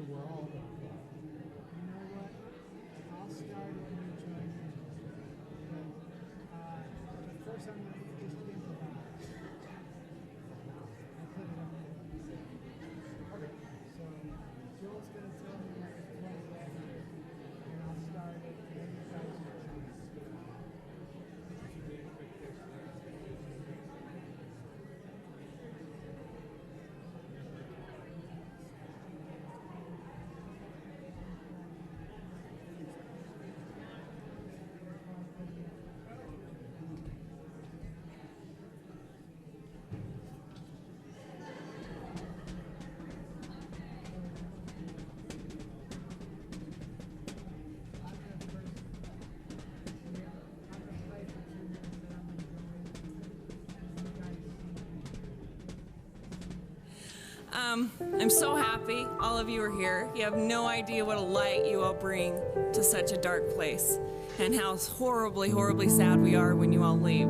we're all you know what? I'll start when you join me. But first I'm going to just improvise. I'll put it on there. Okay. So Joel's going to tell me what to play and I'll start it and then you guys will join. I'm so happy all of you are here. You have no idea what a light you all bring to such a dark place, and how horribly, horribly sad we are when you all leave.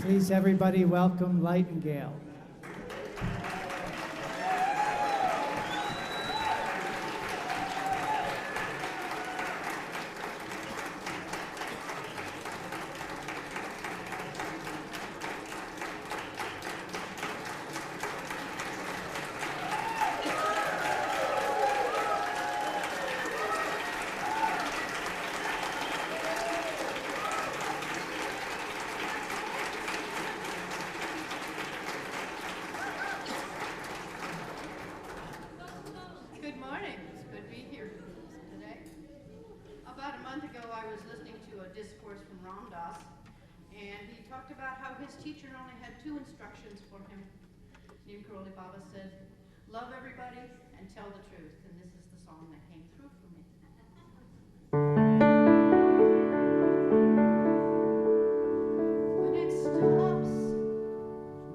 Please, everybody, welcome Lightingale. Good morning. It's good to be here today. About a month ago, I was listening to a discourse from Ram Dass, and he talked about how his teacher only had 2 instructions for him. Neem Karoli Baba said, "Love everybody and tell the truth," and this is the song that came through for me. When it stops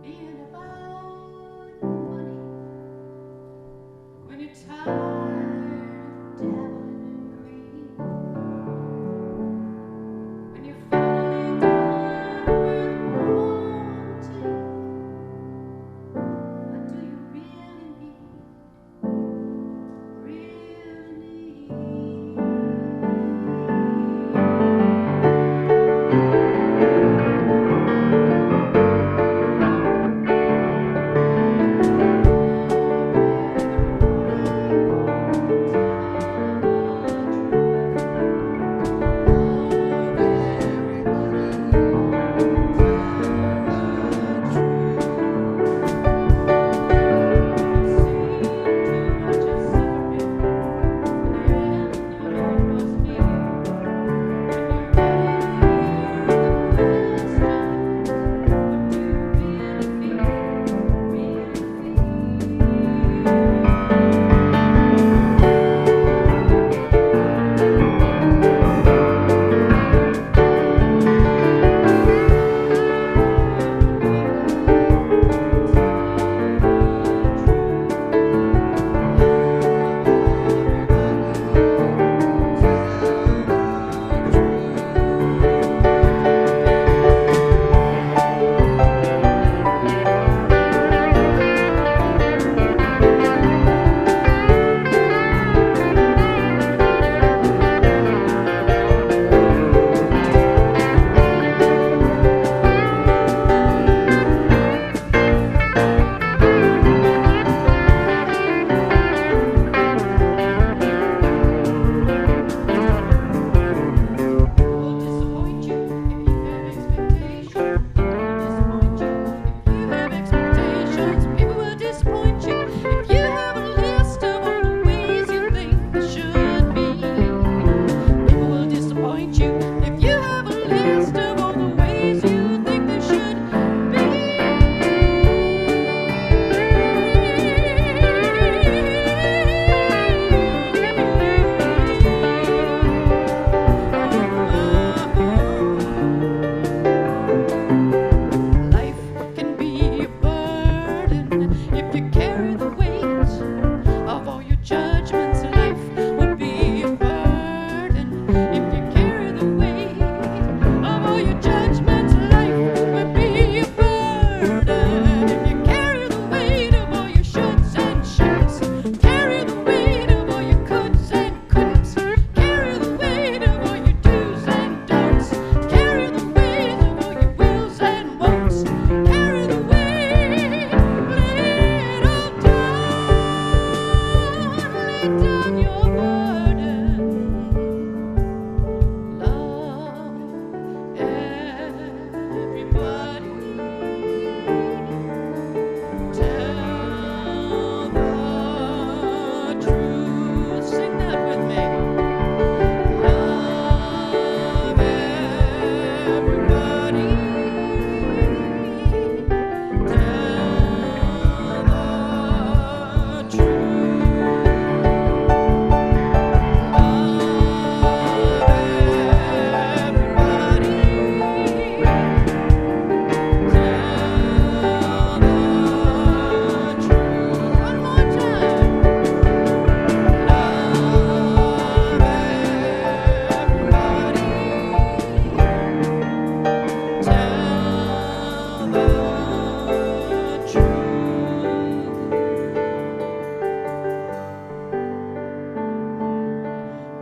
being about money, when you're tired of dabbling in greed, when you're finally done with wanting, what do you really need? Really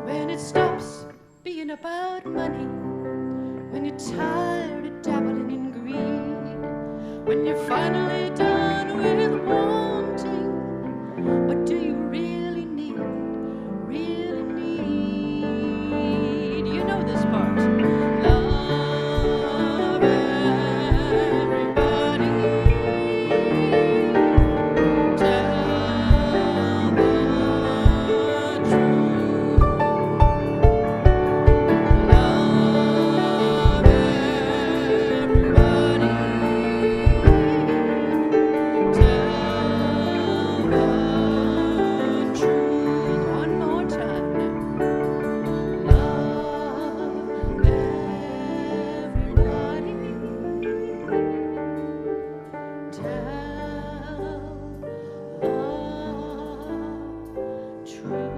When it stops being about money, when you're tired of dabbling in greed, when you're finally done with wanting, what do you really need? Really need? You know this part. Love everybody. Tell the truth.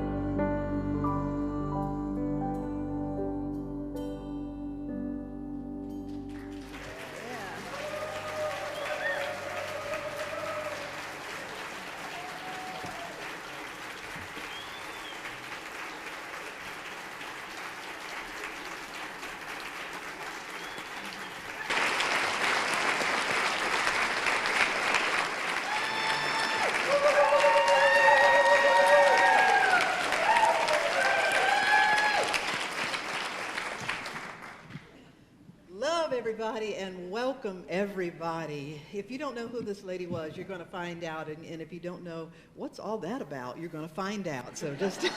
Love everybody. everybody, and welcome everybody. If you don't know who this lady was, you're going to find out, and if you don't know what's all that about, you're going to find out. So just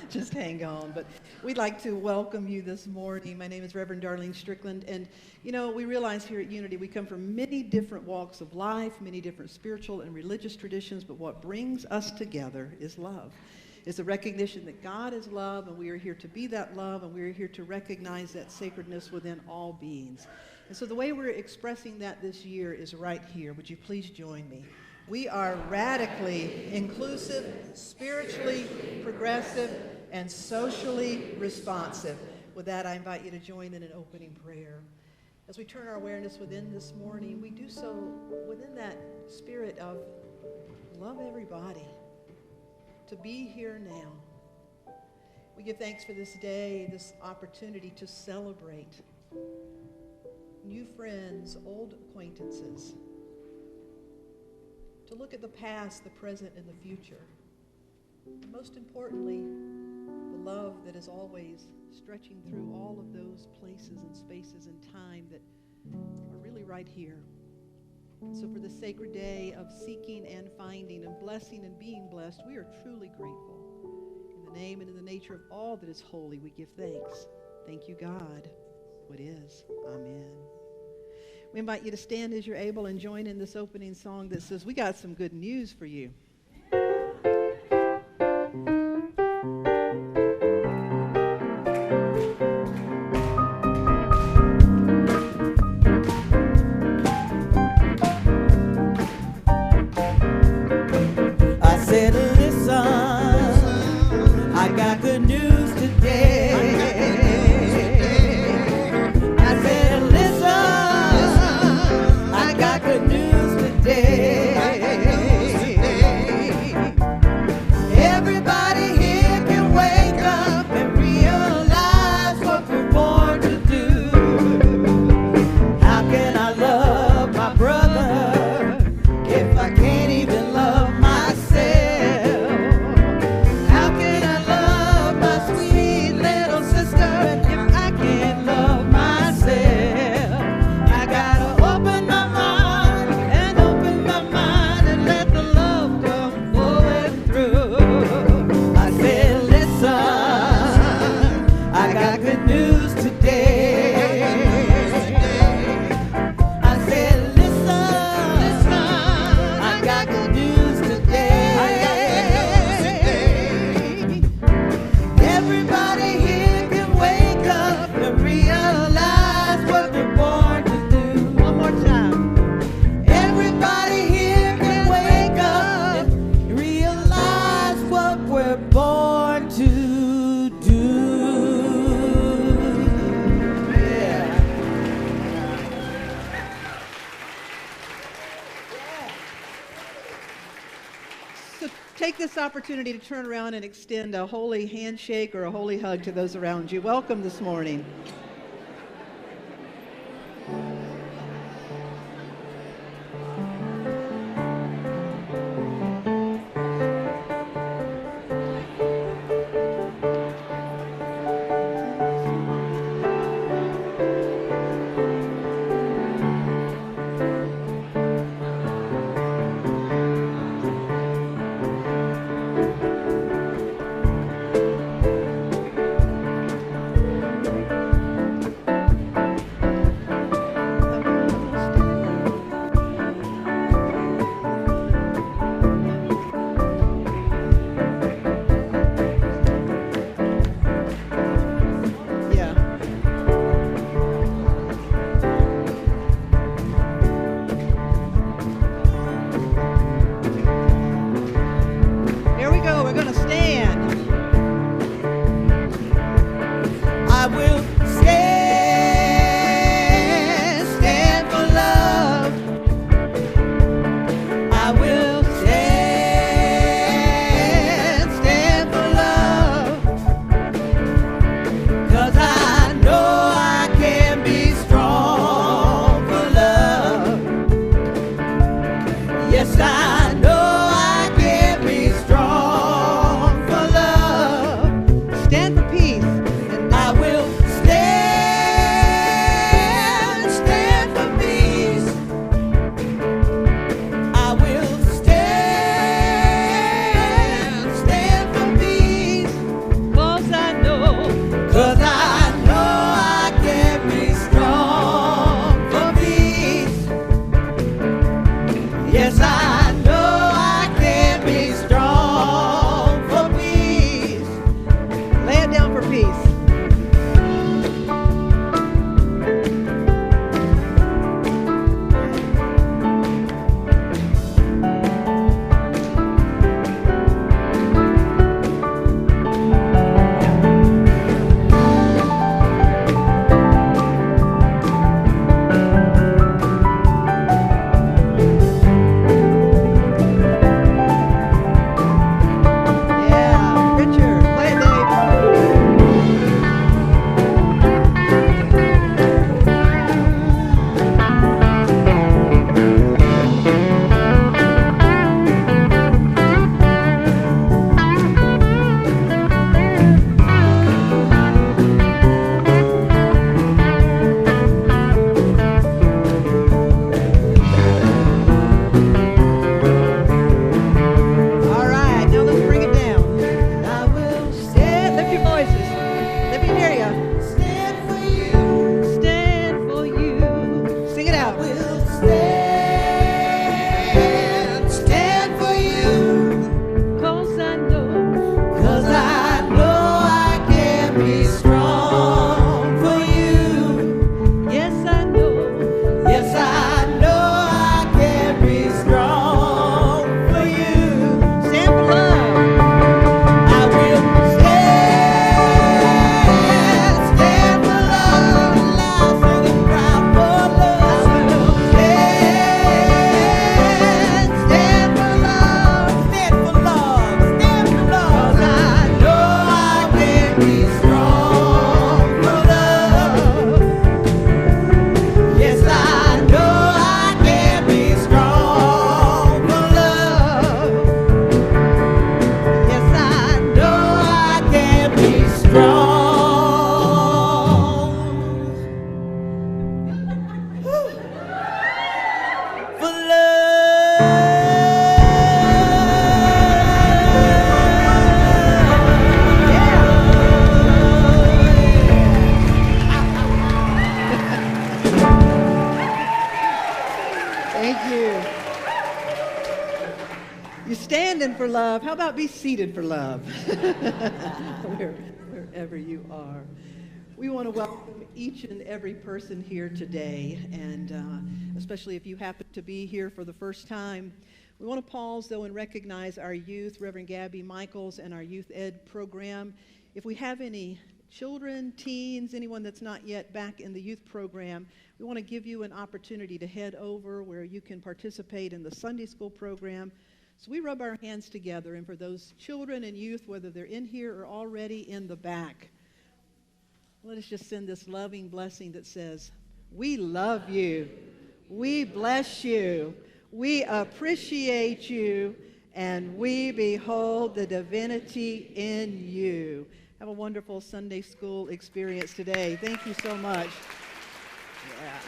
just hang on. But we'd like to welcome you this morning. My name is Reverend Darlene Strickland, and you know, we realize here at Unity we come from many different walks of life, many different spiritual and religious traditions, but what brings us together is love. It's a recognition that God is love, and we are here to be that love, and we are here to recognize that sacredness within all beings. And so the way we're expressing that this year is right here. Would you please join me? We are radically inclusive, spiritually progressive, and socially responsive. With that, I invite you to join in an opening prayer. As we turn our awareness within this morning, we do so within that spirit of love everybody. To be here now. We give thanks for this day, this opportunity to celebrate new friends, old acquaintances, to look at the past, the present, and the future. And most importantly, the love that is always stretching through all of those places and spaces and time that are really right here. And so for the sacred day of seeking and finding and blessing and being blessed, we are truly grateful. In the name and in the nature of all that is holy, we give thanks. Thank you, God. What is. Amen. We invite you to stand as you're able and join in this opening song that says, "We got some good news for you." Good news today. So take this opportunity to turn around and extend a holy handshake or a holy hug to those around you. Welcome this morning. Yeah. Here we go. We're going to stand. I will stand, stand for love. I will stand, stand for love. 'Cause I know I can be strong for love. Yes, I know I can be strong for love. Stand for peace. And I will stand, stand for peace. I will stand, stand for peace. 'Cause I know I can be strong for peace. Yes, I know I can be strong for peace. Lay it down for peace. Yeah, Richard, play it, Dave. All right, now let's bring it down. I will stand. Lift your voices. Let me hear you. Stand for you. Stand for you. Sing it out. I will stand, stand for you. 'Cause I know I can be strong for you. Yes, I know. Yes, I know I can be strong for you. Stand for love. I will stand, stand for love. Life for the proud for love. I will stand, stand for love. Stand for love. Stand for love. 'Cause I know I can be strong for love. Yes, I know I can be strong for love. Yes, I know I can be strong for love. Thank you. You're standing for love. How about be seated for love? Wherever you are. We want to welcome each and every person here today, and especially if you happen to be here for the first time. We want to pause, though, and recognize our youth, Reverend Gabby Michaels, and our youth ed program. If we have any children, teens, anyone that's not yet back in the youth program, we want to give you an opportunity to head over where you can participate in the Sunday school program. So we rub our hands together, and for those children and youth, whether they're in here or already in the back, let us just send this loving blessing that says, we love you, we bless you, we appreciate you, and we behold the divinity in you. Have a wonderful Sunday school experience today. Thank you so much. Yeah.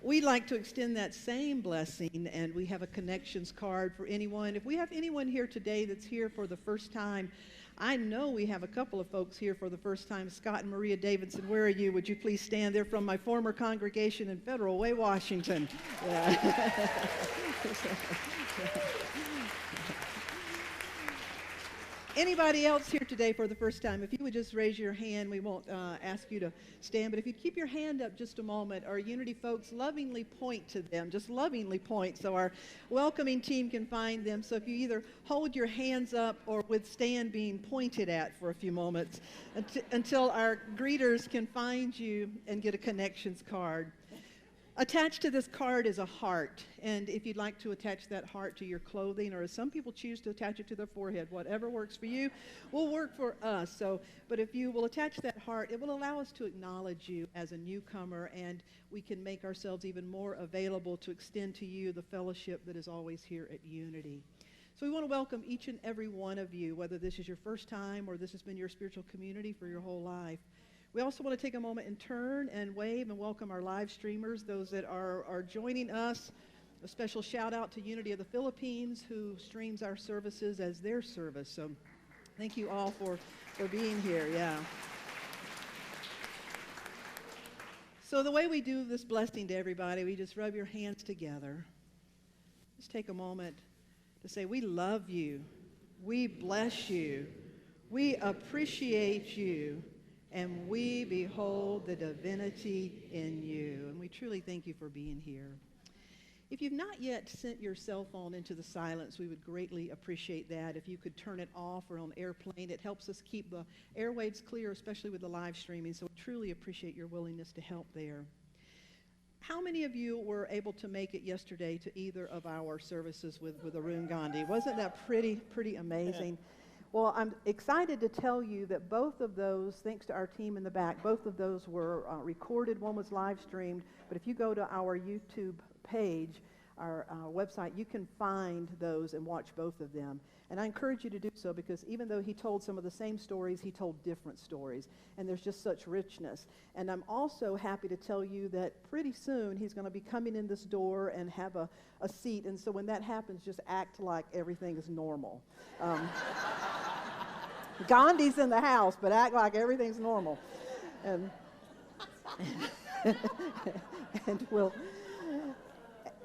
We'd like to extend that same blessing, and we have a connections card for anyone. If we have anyone here today that's here for the first time, I know we have a couple of folks here for the first time. Scott and Maria Davidson, where are you? Would you please stand? They're from my former congregation in Federal Way, Washington. Yeah. Anybody else here today for the first time? If you would just raise your hand, we won't ask you to stand, but if you'd keep your hand up just a moment, our Unity folks lovingly point to them, just lovingly point so our welcoming team can find them. So if you either hold your hands up or withstand being pointed at for a few moments until our greeters can find you and get a connections card. Attached to this card is a heart, and if you'd like to attach that heart to your clothing, or as some people choose to attach it to their forehead, whatever works for you will work for us. But if you will attach that heart, it will allow us to acknowledge you as a newcomer, and we can make ourselves even more available to extend to you the fellowship that is always here at Unity. So we want to welcome each and every one of you, whether this is your first time or this has been your spiritual community for your whole life. We also want to take a moment and turn and wave and welcome our live streamers, those that are joining us. A special shout out to Unity of the Philippines, who streams our services as their service. So thank you all for being here. Yeah. So the way we do this blessing to everybody, we just rub your hands together. Just take a moment to say, we love you, we bless you, we appreciate you, and we behold the divinity in you. And we truly thank you for being here. If you've not yet sent your cell phone into the silence, we would greatly appreciate that. If you could turn it off or on airplane, it helps us keep the airwaves clear, especially with the live streaming. So we truly appreciate your willingness to help there. How many of you were able to make it yesterday to either of our services with Arun Gandhi? Wasn't that pretty amazing? Well, I'm excited to tell you that both of those, thanks to our team in the back, both of those were recorded. One was live streamed, but if you go to our YouTube page, our website, you can find those and watch both of them. And I encourage you to do so, because even though he told some of the same stories, he told different stories. And there's just such richness. And I'm also happy to tell you that pretty soon he's going to be coming in this door and have a seat. And so when that happens, just act like everything is normal. Gandhi's in the house, but act like everything's normal. And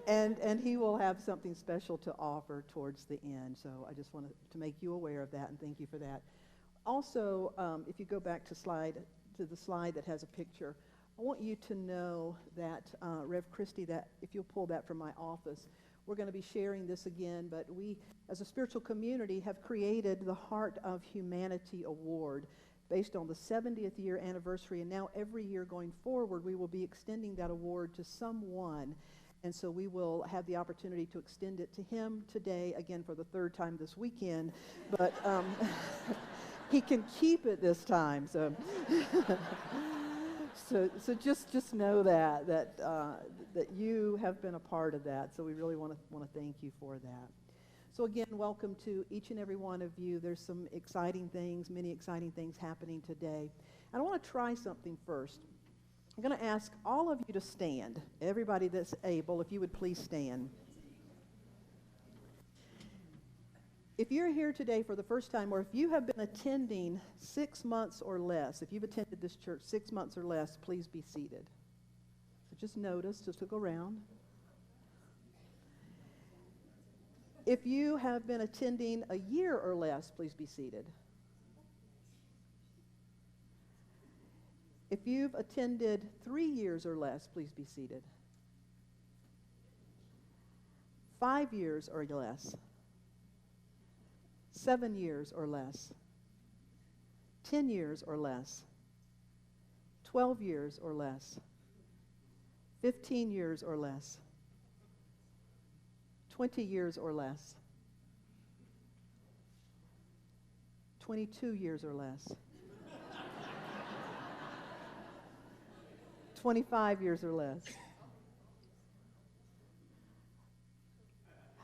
and he will have something special to offer towards the end. So I just wanted to make you aware of that, and thank you for that. Also, if you go back to the slide that has a picture, I want you to know that Rev Christie, that if you'll pull that from my office, we're going to be sharing this again, but we, as a spiritual community, have created the Heart of Humanity Award based on the 70th year anniversary, and now every year going forward, we will be extending that award to someone. And so we will have the opportunity to extend it to him today, again for the third time this weekend, but he can keep it this time. So, so just know that you have been a part of that. So we really want to thank you for that. So again, welcome to each and every one of you. There's some exciting things, many exciting things happening today. And I want to try something first. I'm going to ask all of you to stand. Everybody that's able, if you would please stand. If you're here today for the first time, or if you have been attending 6 months or less, if you've attended this church 6 months or less, please be seated. So just notice, just look around. If you have been attending a year or less, please be seated. If you've attended 3 years or less, please be seated. 5 years or less. 7 years or less. 10 years or less. 12 years or less. 15 years or less. 20 years or less. 22 years or less. 25 years or less.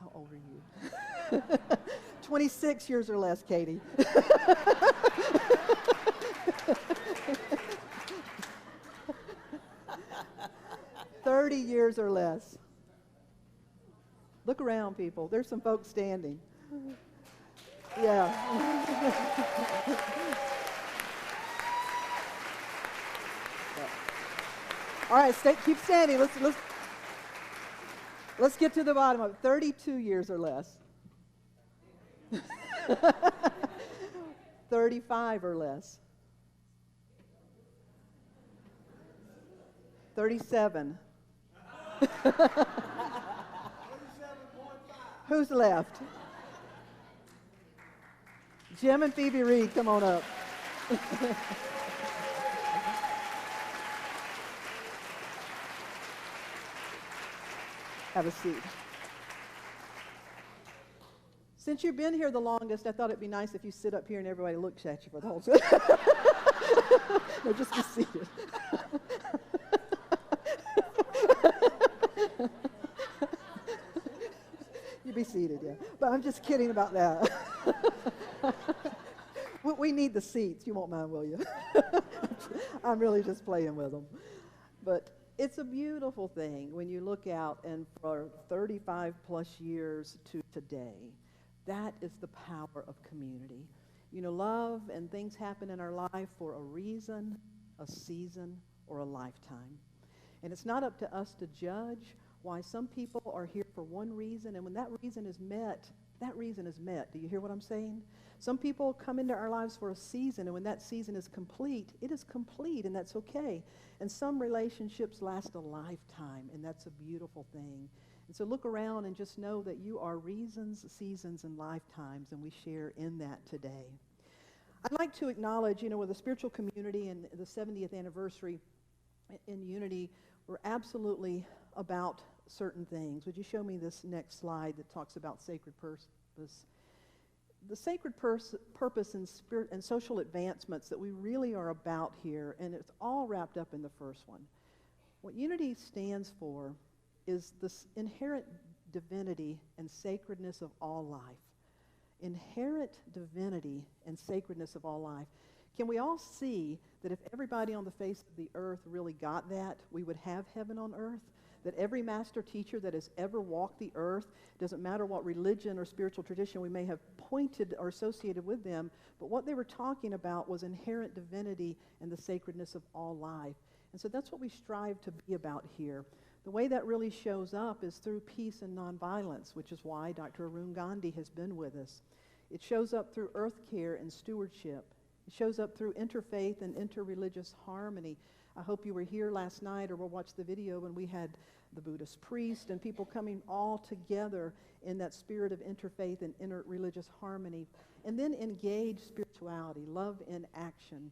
How old are you? 26 years or less, Katie. 30 years or less. Look around, people. There's some folks standing. Yeah. All right, keep standing. Let's get to the bottom of it. 32 years or less. 35 or less. 37. Who's left? Jim and Phoebe Reed, come on up. Have a seat. Since you've been here the longest, I thought it'd be nice if you sit up here and everybody looks at you for the whole time. No, just be seated. You be seated, yeah. But I'm just kidding about that. We need the seats. You won't mind, will you? I'm really just playing with them. But it's a beautiful thing when you look out and for 35 plus years to today, that is the power of community. You know, love and things happen in our life for a reason, a season, or a lifetime. And it's not up to us to judge why some people are here for one reason, and when that reason is met, that reason is met. Do you hear what I'm saying? Some people come into our lives for a season, and when that season is complete, it is complete, and that's okay. And some relationships last a lifetime, and that's a beautiful thing. And so look around and just know that you are reasons, seasons, and lifetimes, and we share in that today. I'd like to acknowledge, you know, with the spiritual community and the 70th anniversary in Unity, we're absolutely about certain things. Would you show me this next slide that talks about sacred purpose? The sacred purpose and spirit and social advancements that we really are about here, and it's all wrapped up in the first one. What Unity stands for is this inherent divinity and sacredness of all life. Inherent divinity and sacredness of all life. Can we all see that if everybody on the face of the earth really got that, we would have heaven on earth? That every master teacher that has ever walked the earth, doesn't matter what religion or spiritual tradition we may have pointed or associated with them, but what they were talking about was inherent divinity and the sacredness of all life. And so that's what we strive to be about here. The way that really shows up is through peace and nonviolence, which is why Dr. Arun Gandhi has been with us. It shows up through earth care and stewardship. It shows up through interfaith and interreligious harmony. I hope you were here last night or will watch the video when we had the Buddhist priest and people coming all together in that spirit of interfaith and interreligious harmony. And then engage spirituality, love in action.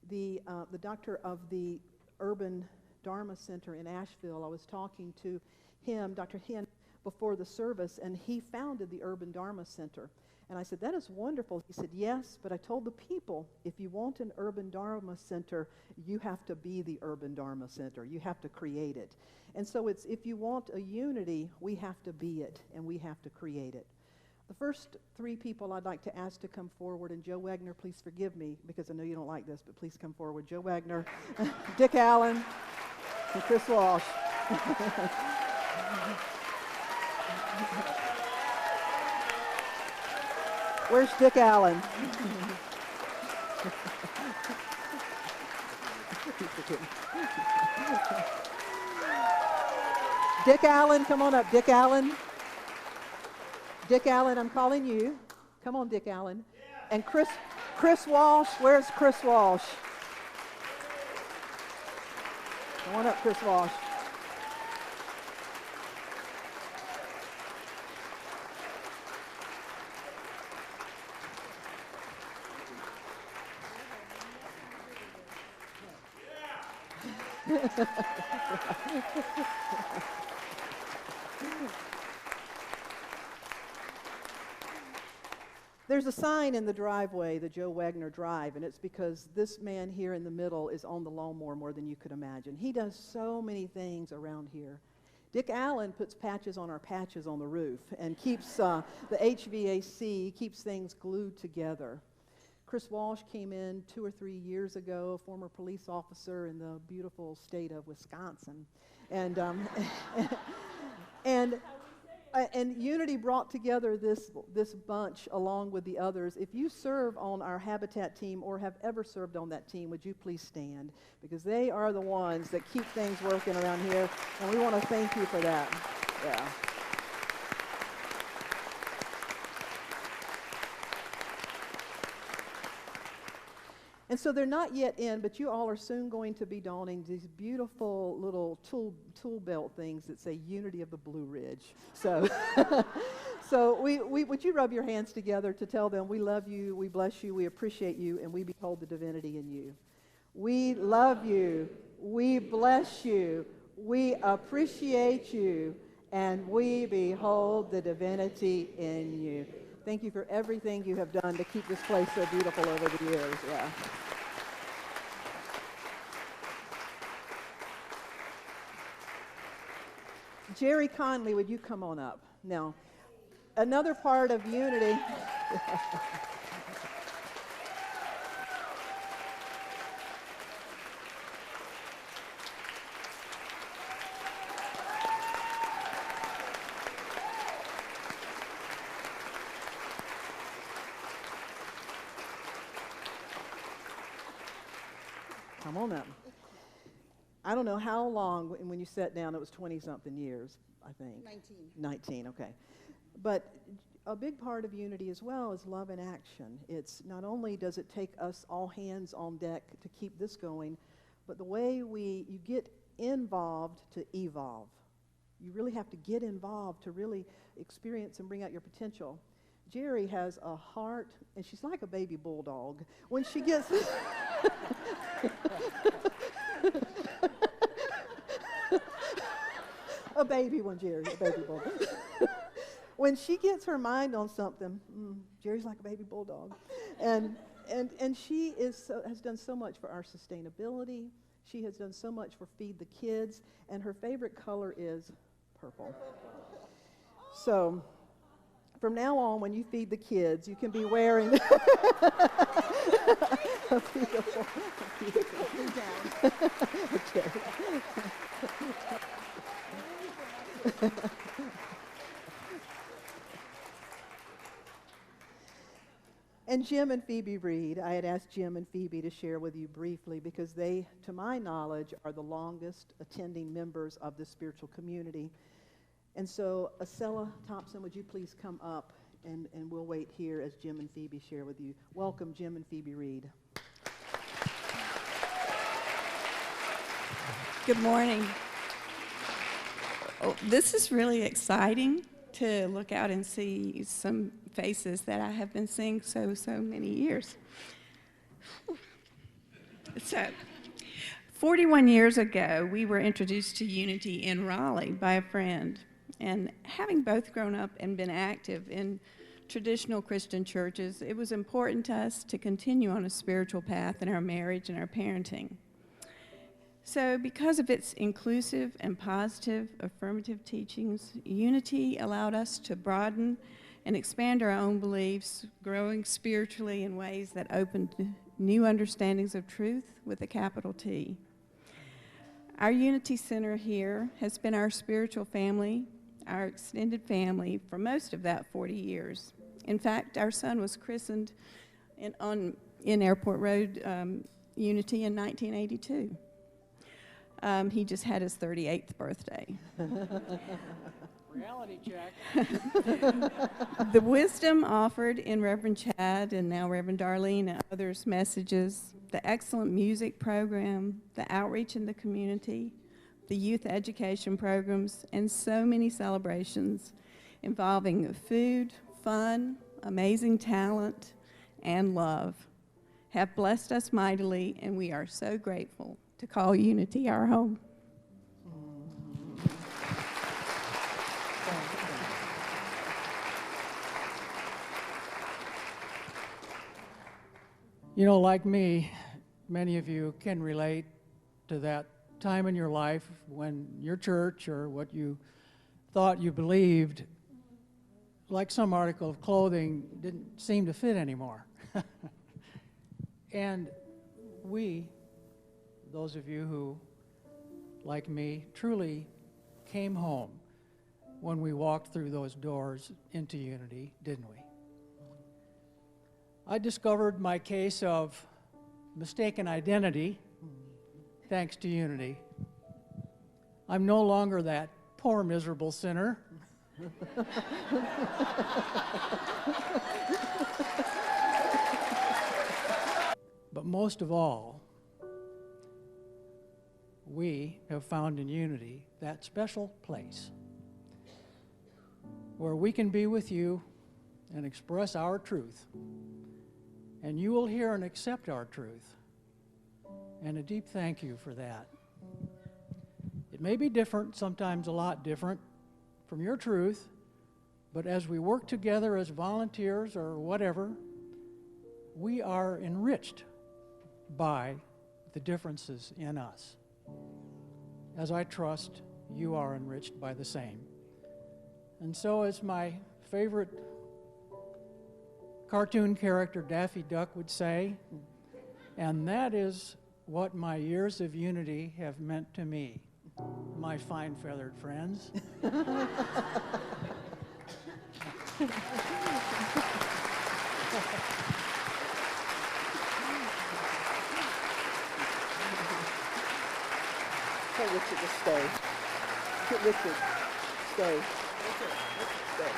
The doctor of the Urban Dharma Center in Asheville, I was talking to him, Dr. Hen, before the service, and he founded the Urban Dharma Center. And I said, that is wonderful. He said, yes, but I told the people, if you want an Urban Dharma Center, you have to be the Urban Dharma Center. You have to create it. And so it's, if you want a unity, we have to be it, and we have to create it. The first three people I'd like to ask to come forward, and Joe Wagner, please forgive me, because I know you don't like this, but please come forward. Joe Wagner, Dick Allen, and Chris Walsh. Where's Dick Allen? Dick Allen, come on up. Dick Allen. Dick Allen, I'm calling you. Come on, Dick Allen. And Chris Walsh. Where's Chris Walsh? Come on up, Chris Walsh. There's a sign in the driveway, the Joe Wagner Drive, and it's because this man here in the middle is on the lawnmower more than you could imagine. He does so many things around here. Dick Allen puts patches on our patches on the roof and keeps the HVAC, keeps things glued together. Chris Walsh came in 2 or 3 years ago, a former police officer in the beautiful state of Wisconsin. And, and Unity brought together this bunch along with the others. If you serve on our Habitat team or have ever served on that team, would you please stand? Because they are the ones that keep things working around here, and we want to thank you for that. Yeah. And so they're not yet in, but you all are soon going to be donning these beautiful little tool belt things that say Unity of the Blue Ridge. So, so would you rub your hands together to tell them we love you, we bless you, we appreciate you, and we behold the divinity in you. We love you, we bless you, we appreciate you, and we behold the divinity in you. Thank you for everything you have done to keep this place so beautiful over the years. Yeah. Jerry Conley, would you come on up? Now, another part of Unity. Come on up. I don't know how long, when you sat down, it was 20-something years, I think. 19, okay. But a big part of Unity as well is love in action. It's not only does it take us all hands on deck to keep this going, but the way you get involved to evolve. You really have to get involved to really experience and bring out your potential. Jerry has a heart, and she's like a baby bulldog. When she gets... a baby one, Jerry, a baby bulldog. When she gets her mind on something, Jerry's like a baby bulldog. And she has done so much for our sustainability. She has done so much for Feed the Kids, and her favorite color is purple. So from now on, when you feed the kids, you can be wearing a beautiful. Okay. And Jim and Phoebe Reed, I had asked Jim and Phoebe to share with you briefly because they, to my knowledge, are the longest attending members of the spiritual community. And so, Acela Thompson, would you please come up, and we'll wait here as Jim and Phoebe share with you. Welcome, Jim and Phoebe Reed. Good morning. Oh, this is really exciting to look out and see some faces that I have been seeing so many years. So, 41 years ago, we were introduced to Unity in Raleigh by a friend. And having both grown up and been active in traditional Christian churches, it was important to us to continue on a spiritual path in our marriage and our parenting. So because of its inclusive and positive affirmative teachings, Unity allowed us to broaden and expand our own beliefs, growing spiritually in ways that opened new understandings of truth with a capital T. Our Unity Center here has been our spiritual family, our extended family, for most of that 40 years. In fact, our son was christened in Airport Road Unity in 1982. He just had his 38th birthday. Reality check. The wisdom offered in Reverend Chad and now Reverend Darlene and others' messages, the excellent music program, the outreach in the community, the youth education programs, and so many celebrations involving food, fun, amazing talent, and love have blessed us mightily, and we are so grateful to call Unity our home. You know, like me, many of you can relate to that time in your life when your church or what you thought you believed, like some article of clothing, didn't seem to fit anymore. And we, those of you who, like me, truly came home when we walked through those doors into Unity, didn't we? I discovered my case of mistaken identity thanks to Unity. I'm no longer that poor, miserable sinner. But most of all, we have found in Unity that special place where we can be with you and express our truth. And you will hear and accept our truth. And a deep thank you for that. It may be different, sometimes a lot different from your truth, but as we work together as volunteers or whatever, we are enriched by the differences in us, as I trust you are enriched by the same. And so, as my favorite cartoon character Daffy Duck would say, and that is what my years of Unity have meant to me, my fine feathered friends. Tell Richard to stay. Richard, stay. Stay.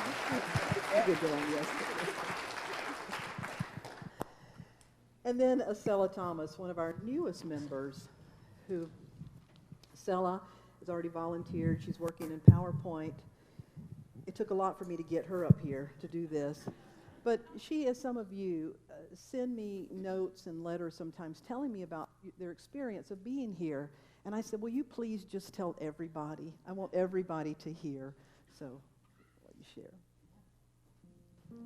Good job, yes. And then Acela Thomas, one of our newest members, who Acela has already volunteered. She's working in PowerPoint. It took a lot for me to get her up here to do this. But she, as some of you, send me notes and letters sometimes telling me about their experience of being here. And I said, will you please just tell everybody? I want everybody to hear. So let you share.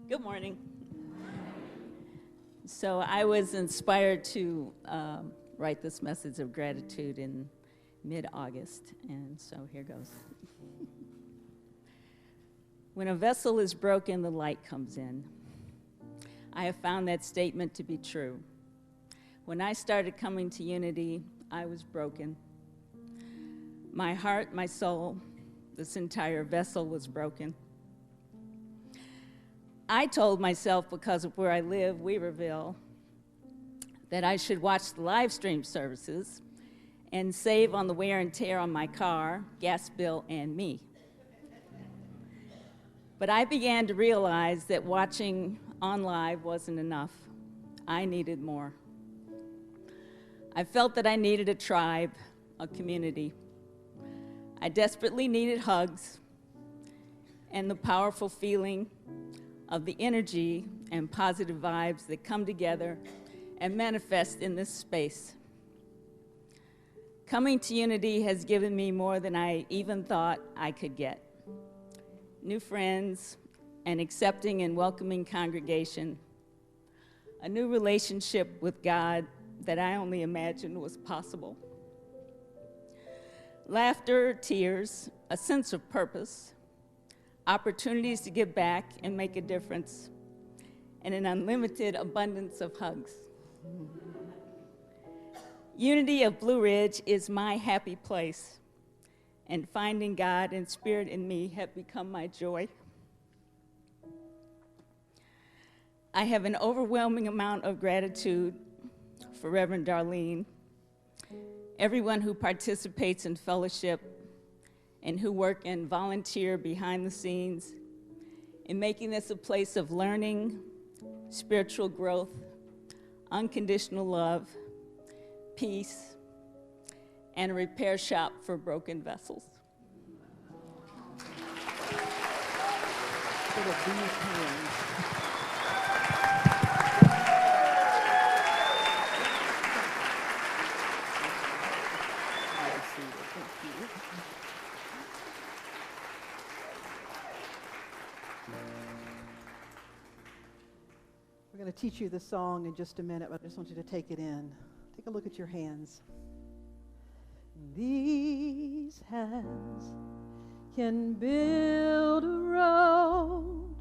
Good morning. So I was inspired to write this message of gratitude in mid-August, and so here goes. When a vessel is broken, the light comes in. I have found that statement to be true. When I started coming to Unity, I was broken. My heart, my soul, this entire vessel was broken. I told myself, because of where I live, Weaverville, that I should watch the live stream services and save on the wear and tear on my car, gas bill, and me. But I began to realize that watching on live wasn't enough. I needed more. I felt that I needed a tribe, a community. I desperately needed hugs and the powerful feeling of the energy and positive vibes that come together and manifest in this space. Coming to Unity has given me more than I even thought I could get. New friends, an accepting and welcoming congregation, a new relationship with God that I only imagined was possible. Laughter, tears, a sense of purpose, opportunities to give back and make a difference, and an unlimited abundance of hugs. Unity of Blue Ridge is my happy place, and finding God and Spirit in me have become my joy. I have an overwhelming amount of gratitude for Reverend Darlene, everyone who participates in fellowship, and who work and volunteer behind the scenes in making this a place of learning, spiritual growth, unconditional love, peace, and a repair shop for broken vessels. We're going going to teach you the song in just a minute, but I just want you to take it in. Take a look at your hands. These hands can build a road,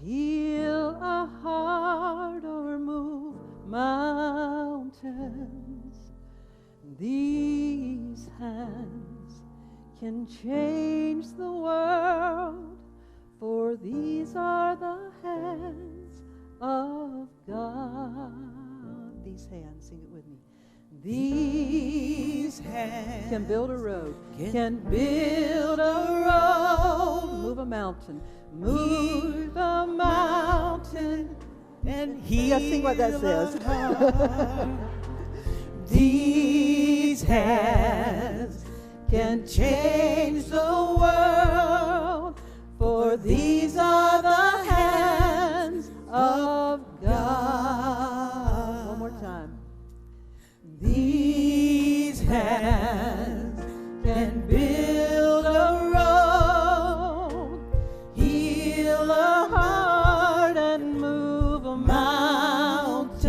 heal a heart, or move mountains. These hands can change the world, for these are the hands of God. These hands, sing it with me. These hands can build a road, can build a road, move a mountain, move a mountain, and heal. Yeah, sing what that says. These hands can change the world, for these are the hands of God. One more time. These hands can build a road, heal a heart, and move a mountains.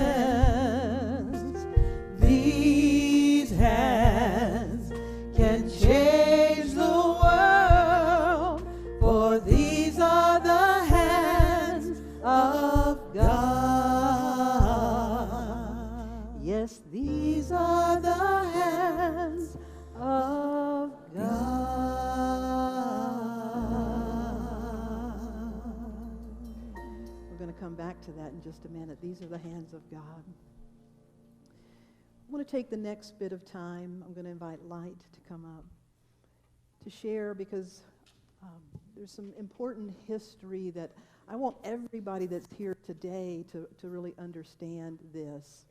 These hands can change the world, for these are the hands of God. Yes, these are the hands of God. We're going to come back to that in just a minute. These are the hands of God. I want to take the next bit of time. I'm going to invite Light to come up to share, because there's some important history that I want everybody that's here today to really understand this.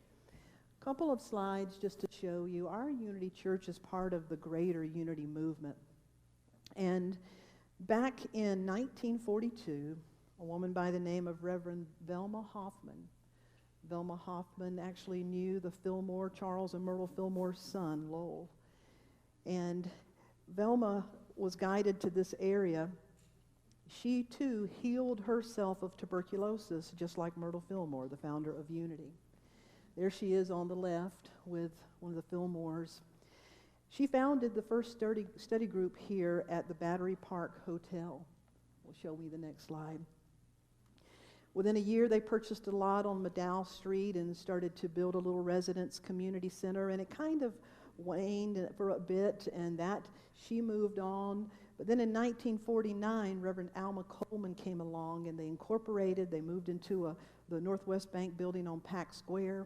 A couple of slides just to show you. Our Unity Church is part of the greater Unity movement. And back in 1942, a woman by the name of Reverend Velma Hoffman actually knew the Fillmore, Charles and Myrtle Fillmore's son, Lowell. And Velma was guided to this area. She too healed herself of tuberculosis, just like Myrtle Fillmore, the founder of Unity. There she is on the left with one of the Fillmores. She founded the first study group here at the Battery Park Hotel. We'll show me the next slide. Within a year, they purchased a lot on McDowell Street and started to build a little residence community center, and it kind of waned for a bit, and that she moved on. But then in 1949, Reverend Alma Coleman came along, and they incorporated. They moved into the Northwest Bank building on Pack Square.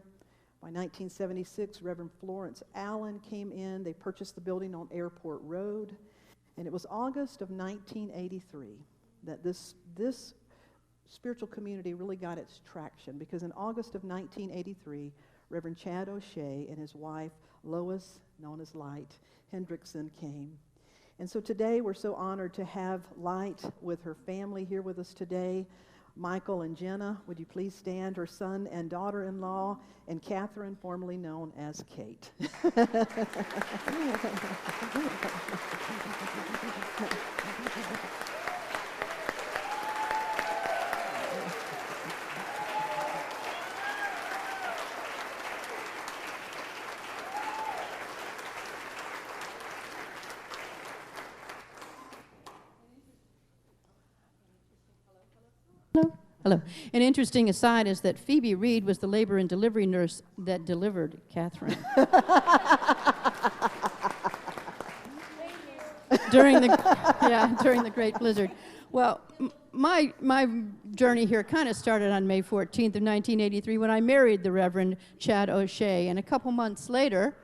By 1976, Reverend Florence Allen came in. They purchased the building on Airport Road. And it was August of 1983 that this spiritual community really got its traction, because in August of 1983, Reverend Chad O'Shea and his wife, Lois, known as Light, Hendrickson, came. And so today we're so honored to have Light with her family here with us today. Michael and Jenna, would you please stand, her son and daughter-in-law, and Catherine, formerly known as Kate. Hello. An interesting aside is that Phoebe Reed was the labor and delivery nurse that delivered Catherine. during the Great Blizzard. Well, my journey here kind of started on May 14th of 1983 when I married the Reverend Chad O'Shea, and a couple months later,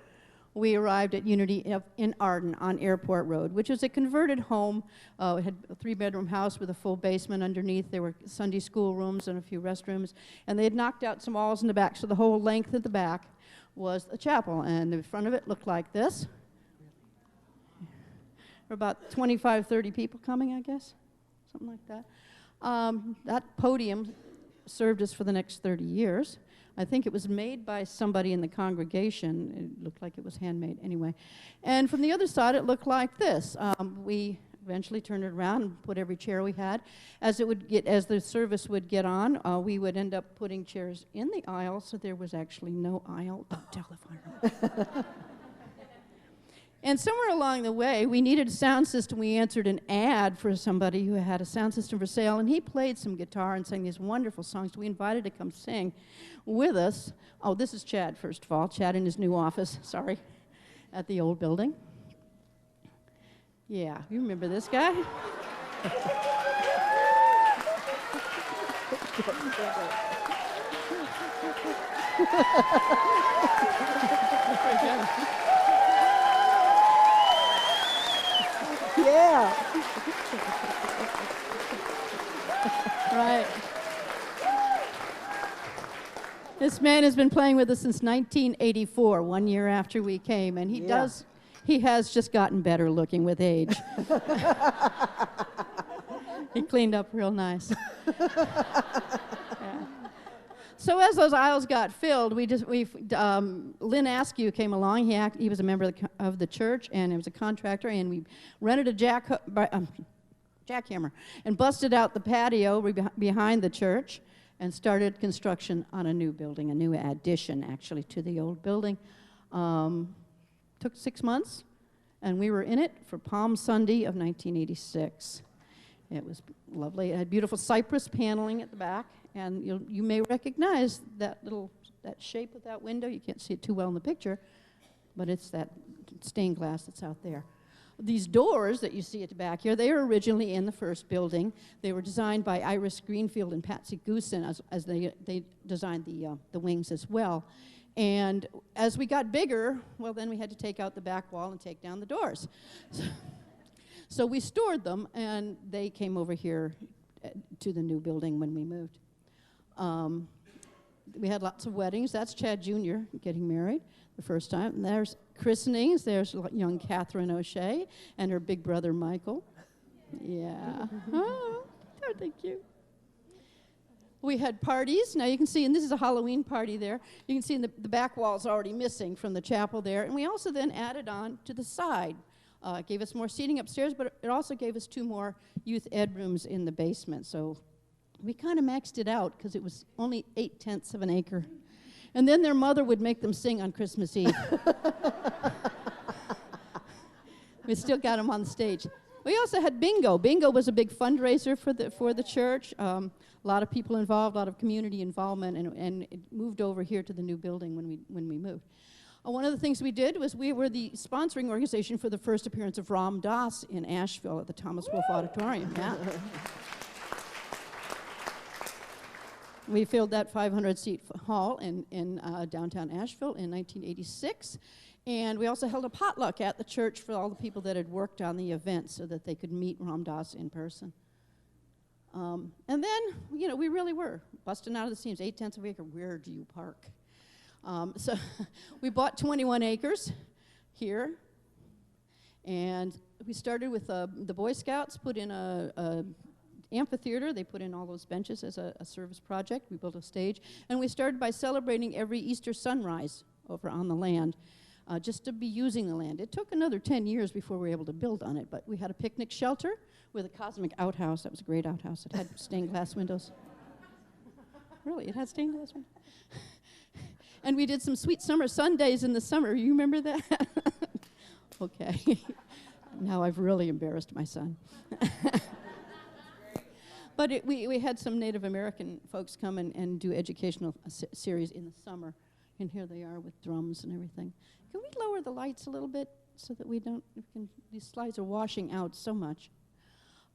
we arrived at Unity in Arden on Airport Road, which is a converted home. It had a 3-bedroom house with a full basement underneath. There were Sunday school rooms and a few restrooms. And they had knocked out some walls in the back, so the whole length of the back was a chapel. And the front of it looked like this. There were about 25, 30 people coming, I guess, something like that. That podium served us for the next 30 years. I think it was made by somebody in the congregation. It looked like it was handmade anyway. And from the other side, it looked like this. We eventually turned it around and put every chair we had. As the service would get on, we would end up putting chairs in the aisle, so there was actually no aisle. Don't tell the fire. And somewhere along the way, we needed a sound system. We answered an ad for somebody who had a sound system for sale, and he played some guitar and sang these wonderful songs. We invited him to come sing with us. Oh, this is Chad, first of all. Chad in his new office, sorry, at the old building. Yeah, you remember this guy? Yeah. Right. This man has been playing with us since 1984, 1 year after we came, and he has just gotten better looking with age. He cleaned up real nice. Yeah. So as those aisles got filled, Lynn Askew came along. He was a member of the church, and he was a contractor, and we rented a jackhammer and busted out the patio behind the church and started construction on a new building, a new addition, actually, to the old building. Took 6 months, and we were in it for Palm Sunday of 1986. It was lovely. It had beautiful cypress paneling at the back, and you may recognize that shape of that window. You can't see it too well in the picture, but it's that stained glass that's out there. These doors that you see at the back here, they were originally in the first building. They were designed by Iris Greenfield and Patsy Goosen as they designed the wings as well. And as we got bigger, well, then we had to take out the back wall and take down the doors. So we stored them, and they came over here to the new building when we moved. We had lots of weddings. That's Chad Jr. getting married the first time. And there's christenings. There's young Catherine O'Shea and her big brother Michael. Yeah. Oh, thank you. We had parties. Now you can see, and this is a Halloween party there. You can see the back wall's already missing from the chapel there. And we also then added on to the side. It gave us more seating upstairs, but it also gave us 2 more youth ed rooms in the basement. So we kind of maxed it out because it was only 8/10 of an acre. And then their mother would make them sing on Christmas Eve. We still got them on the stage. We also had bingo. Bingo was a big fundraiser for the church. A lot of people involved, a lot of community involvement, and it moved over here to the new building when we moved. One of the things we did was we were the sponsoring organization for the first appearance of Ram Dass in Asheville at the Thomas Wolfe Auditorium. Yeah. We filled that 500-seat hall in downtown Asheville in 1986. And we also held a potluck at the church for all the people that had worked on the event so that they could meet Ram Dass in person. And then, we really were busting out of the seams. 8/10 of an acre, where do you park? So we bought 21 acres here. And we started with the Boy Scouts, put in a amphitheater. They put in all those benches as a service project. We built a stage. And we started by celebrating every Easter sunrise over on the land, just to be using the land. It took another 10 years before we were able to build on it, but we had a picnic shelter with a cosmic outhouse. That was a great outhouse. It had stained glass windows. Really, it had stained glass windows. And we did some sweet summer Sundays in the summer. You remember that? Okay. Now I've really embarrassed my son. But we had some Native American folks come and do educational series in the summer. And here they are with drums and everything. Can we lower the lights a little bit so that these slides are washing out so much?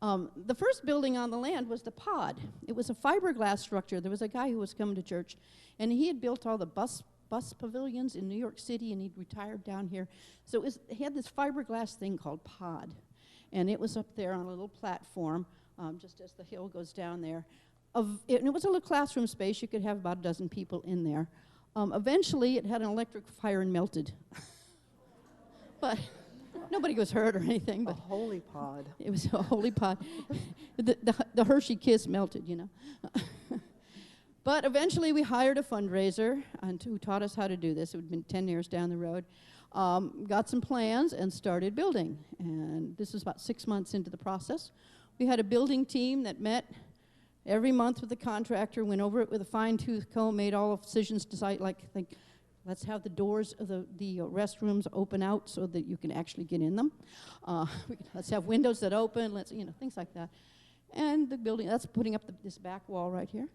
The first building on the land was the pod. It was a fiberglass structure. There was a guy who was coming to church, and he had built all the bus pavilions in New York City, and he'd retired down here. So he had this fiberglass thing called pod, and it was up there on a little platform, just as the hill goes down there. And it was a little classroom space. You could have about a dozen people in there. Eventually, it had an electric fire and melted. But nobody was hurt or anything. But a holy pod. It was a holy pod. The Hershey Kiss melted, But eventually, we hired a fundraiser who taught us how to do this. It would have been 10 years down the road. got some plans and started building. And this was about 6 months into the process. We had a building team that met every month with the contractor, went over it with a fine-tooth comb, made all decisions, decide, think, let's have the doors of the restrooms open out so that you can actually get in them. Let's have windows that open, things like that. And the building, that's putting up this back wall right here.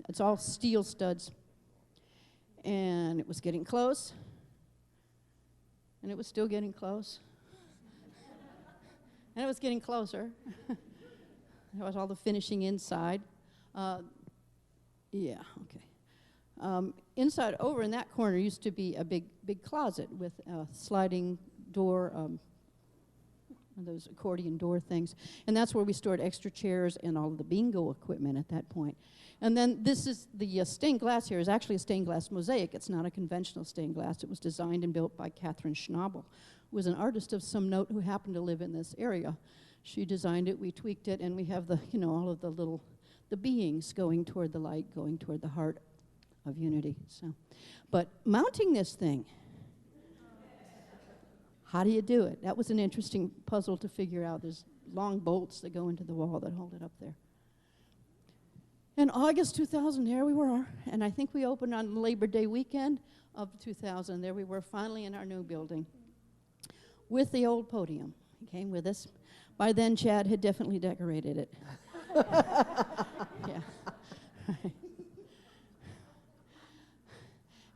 It's all steel studs. And it was getting close. And it was still getting close. And it was getting closer. There was all the finishing inside. Inside, over in that corner, used to be a big closet with a sliding door, those accordion door things. And that's where we stored extra chairs and all of the bingo equipment at that point. And then this is the stained glass here is actually a stained glass mosaic. It's not a conventional stained glass. It was designed and built by Catherine Schnabel, who was an artist of some note who happened to live in this area. She designed it, we tweaked it, and we have all of the beings going toward the light, going toward the heart of unity. So, but mounting this thing, how do you do it? That was an interesting puzzle to figure out. There's long bolts that go into the wall that hold it up there. In August 2000, here we were, and I think we opened on Labor Day weekend of 2000. There we were finally in our new building with the old podium. He came with us. By then, Chad had definitely decorated it. Yeah.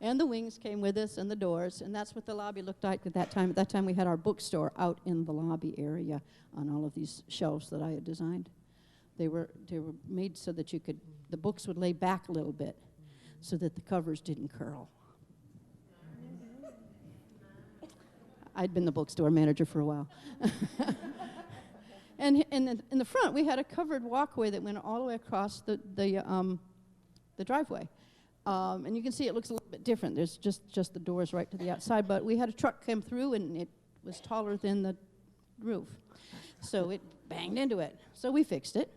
And the wings came with us, and the doors, and that's what the lobby looked like at that time. At that time, we had our bookstore out in the lobby area on all of these shelves that I had designed. They were made so that the books would lay back a little bit so that the covers didn't curl. I'd been the bookstore manager for a while. And in the front, we had a covered walkway that went all the way across the driveway. And you can see it looks a little bit different. There's just the doors right to the outside, but we had a truck come through, and it was taller than the roof. So it banged into it. So we fixed it.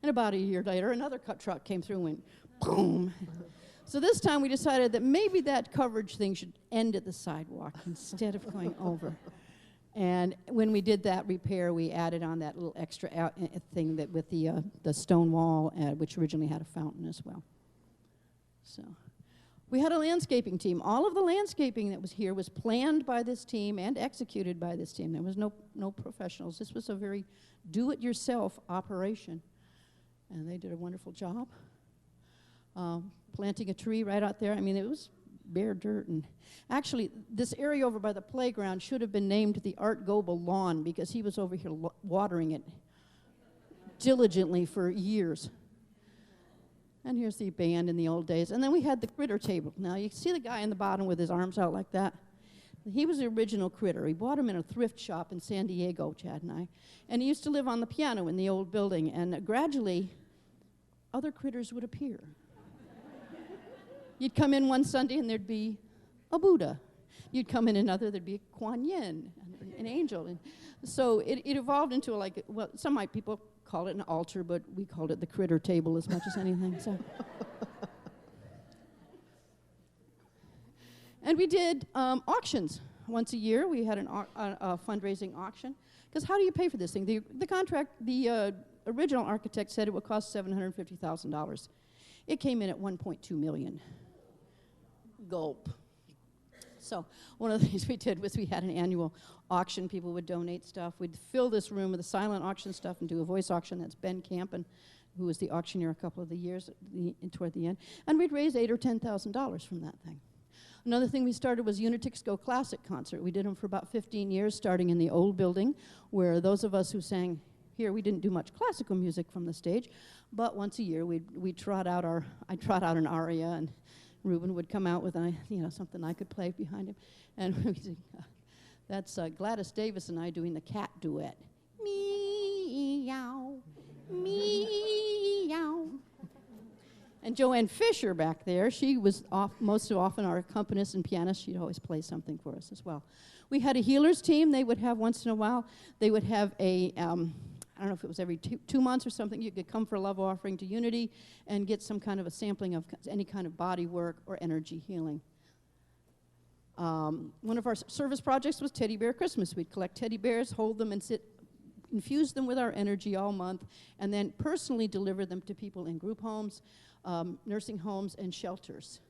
And about a year later, another truck came through and went boom. So this time we decided that maybe that coverage thing should end at the sidewalk instead of going over. And when we did that repair, we added on that little extra thing that with the stone wall, which originally had a fountain as well. So we had a landscaping team. All of the landscaping that was here was planned by this team and executed by this team. There was no professionals. This was a very do-it-yourself operation. And they did a wonderful job. Planting a tree right out there. I mean, it was bare dirt. And actually, this area over by the playground should have been named the Art Goebel Lawn because he was over here watering it diligently for years. And here's the band in the old days. And then we had the critter table. Now, you see the guy in the bottom with his arms out like that? He was the original critter. We bought him in a thrift shop in San Diego, Chad and I. And he used to live on the piano in the old building. And gradually, other critters would appear. You'd come in one Sunday and there'd be a Buddha. You'd come in another, there'd be a Kuan Yin, an angel. And so it evolved into some people call it an altar, but we called it the critter table as much as anything. So. And we did auctions once a year. We had a fundraising auction. Because how do you pay for this thing? The original architect said it would cost $750,000. It came in at $1.2 million. Gulp. So one of the things we did was we had an annual auction. People would donate stuff. We'd fill this room with the silent auction stuff and do a voice auction. That's Ben Campen, who was the auctioneer a couple of the years toward the end. And we'd raise $8,000 or $10,000 from that thing. Another thing we started was Unitix Go Classic concert. We did them for about 15 years, starting in the old building, where those of us who sang here, we didn't do much classical music from the stage, but once a year I'd trot out an aria, and Ruben would come out with something I could play behind him, and we'd sing, that's Gladys Davis and I doing the cat duet. Meow, meow. And Joanne Fisher back there, she was most often our accompanist and pianist. She'd always play something for us as well. We had a healers team. They would have once in a while, they would have I don't know if it was every 2 months or something, you could come for a love offering to Unity and get some kind of a sampling of any kind of body work or energy healing. One of our service projects was Teddy Bear Christmas. We'd collect teddy bears, hold them, and infuse them with our energy all month, and then personally deliver them to people in group homes, nursing homes, and shelters.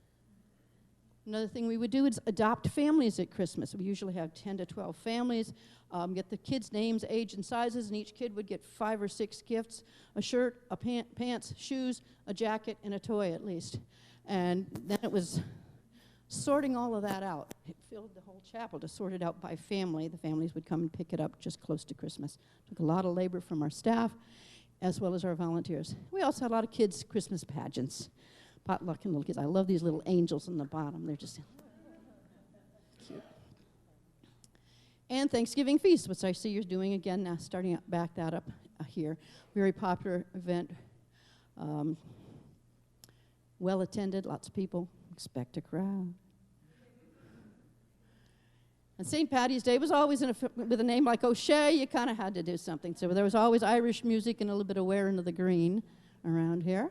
Another thing we would do is adopt families at Christmas. We usually have 10 to 12 families, get the kids' names, age, and sizes, and each kid would get 5 or 6 gifts, a shirt, a pants, shoes, a jacket, and a toy at least. And then it was sorting all of that out. It filled the whole chapel to sort it out by family. The families would come and pick it up just close to Christmas. Took a lot of labor from our staff as well as our volunteers. We also had a lot of kids' Christmas pageants, potluck and little kids. I love these little angels on the bottom. They're just cute. And Thanksgiving feast, which I see you're doing again now, starting back that up here. Very popular event. Well attended, lots of people. Expect a crowd. And St. Patty's Day was always with a name like O'Shea, you kind of had to do something. So there was always Irish music and a little bit of wearing of the green around here.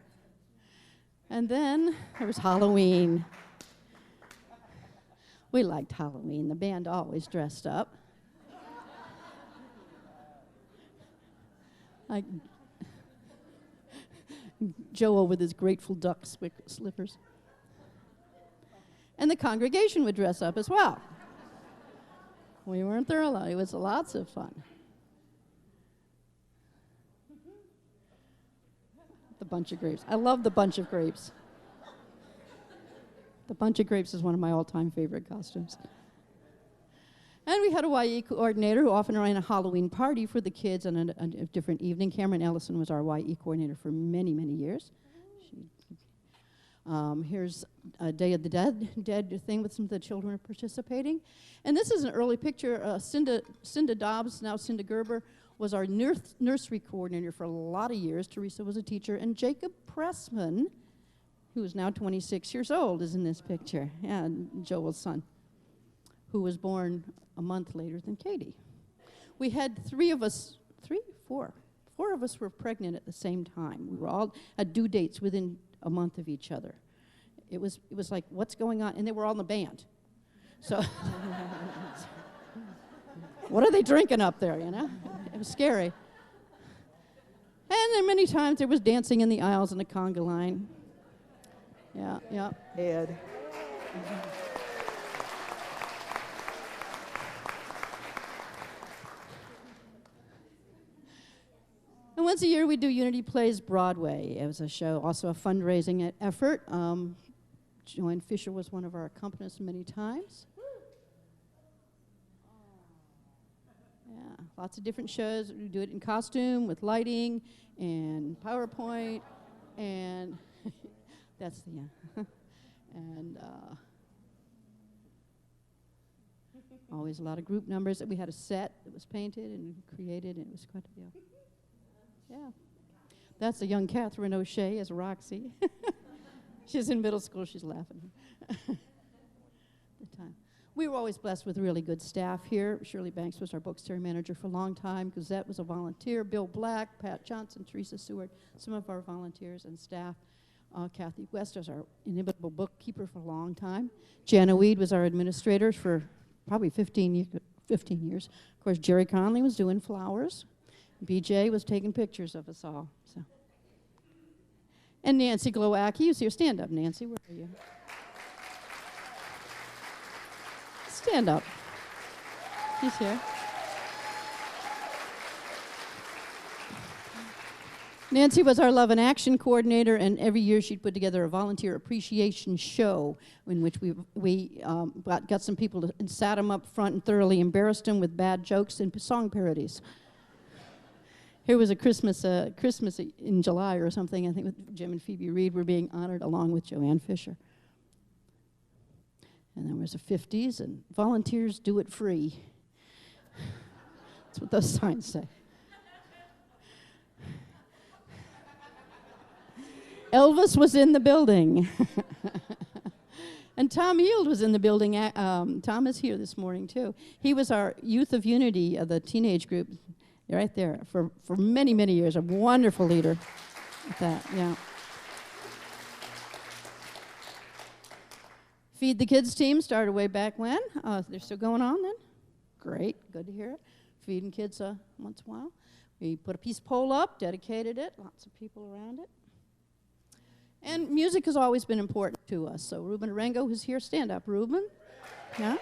And then there was Halloween. We liked Halloween. The band always dressed up. Like Joel with his Grateful Duck slippers. And the congregation would dress up as well. We weren't there alone. It was lots of fun. The Bunch of Grapes. I love the Bunch of Grapes. The Bunch of Grapes is one of my all-time favorite costumes. And we had a YE coordinator who often ran a Halloween party for the kids on a different evening. Cameron Ellison was our YE coordinator for many, many years. Here's a Day of the Dead thing with some of the children participating. And this is an early picture. Cinda Dobbs, now Cinda Gerber, was our nursery coordinator for a lot of years. Teresa was a teacher. And Jacob Pressman, who is now 26 years old, is in this picture. And Joel's son, who was born a month later than Katie. We had four of us were pregnant at the same time. We were all had due dates within a month of each other. It was like, what's going on? And they were all in the band. So, what are they drinking up there, you know? It was scary. And then many times there was dancing in the aisles and a conga line. Yeah. Ed. And once a year we do Unity Plays Broadway. It was a show, also a fundraising effort. Joanne Fisher was one of our accompanists many times. Yeah, lots of different shows. We do it in costume, with lighting, and PowerPoint, and that's the, and always a lot of group numbers. We had a set that was painted and created, and it was quite a deal. Yeah. That's the young Catherine O'Shea as Roxy. She's in middle school. She's laughing. The time. We were always blessed with really good staff here. Shirley Banks was our book stereo manager for a long time. Gazette was a volunteer. Bill Black, Pat Johnson, Teresa Seward, some of our volunteers and staff. Kathy West was our inimitable bookkeeper for a long time. Jana Weed was our administrator for probably 15 years. Of course, Jerry Conley was doing flowers. BJ was taking pictures of us all. So. And Nancy Glowacki, who's here. Stand up, Nancy. Where are you? Stand up. She's here. Nancy was our Love and Action coordinator, and every year she'd put together a volunteer appreciation show in which we got some people and sat them up front and thoroughly embarrassed them with bad jokes and song parodies. Here was a Christmas in July or something, I think with Jim and Phoebe Reed were being honored along with Joanne Fisher. And there was the 50s, and volunteers do it free. That's what those signs say. Elvis was in the building. And Tom Yield was in the building. Tom is here this morning, too. He was our Youth of Unity, the teenage group. Right there, for many, many years, a wonderful leader with that, yeah. Feed the Kids team started way back when. They're still going on then? Great, good to hear it. Feeding kids once in a while. We put a peace pole up, dedicated it, lots of people around it. And music has always been important to us. So Ruben Arango, who's here, stand up, Ruben. Yeah.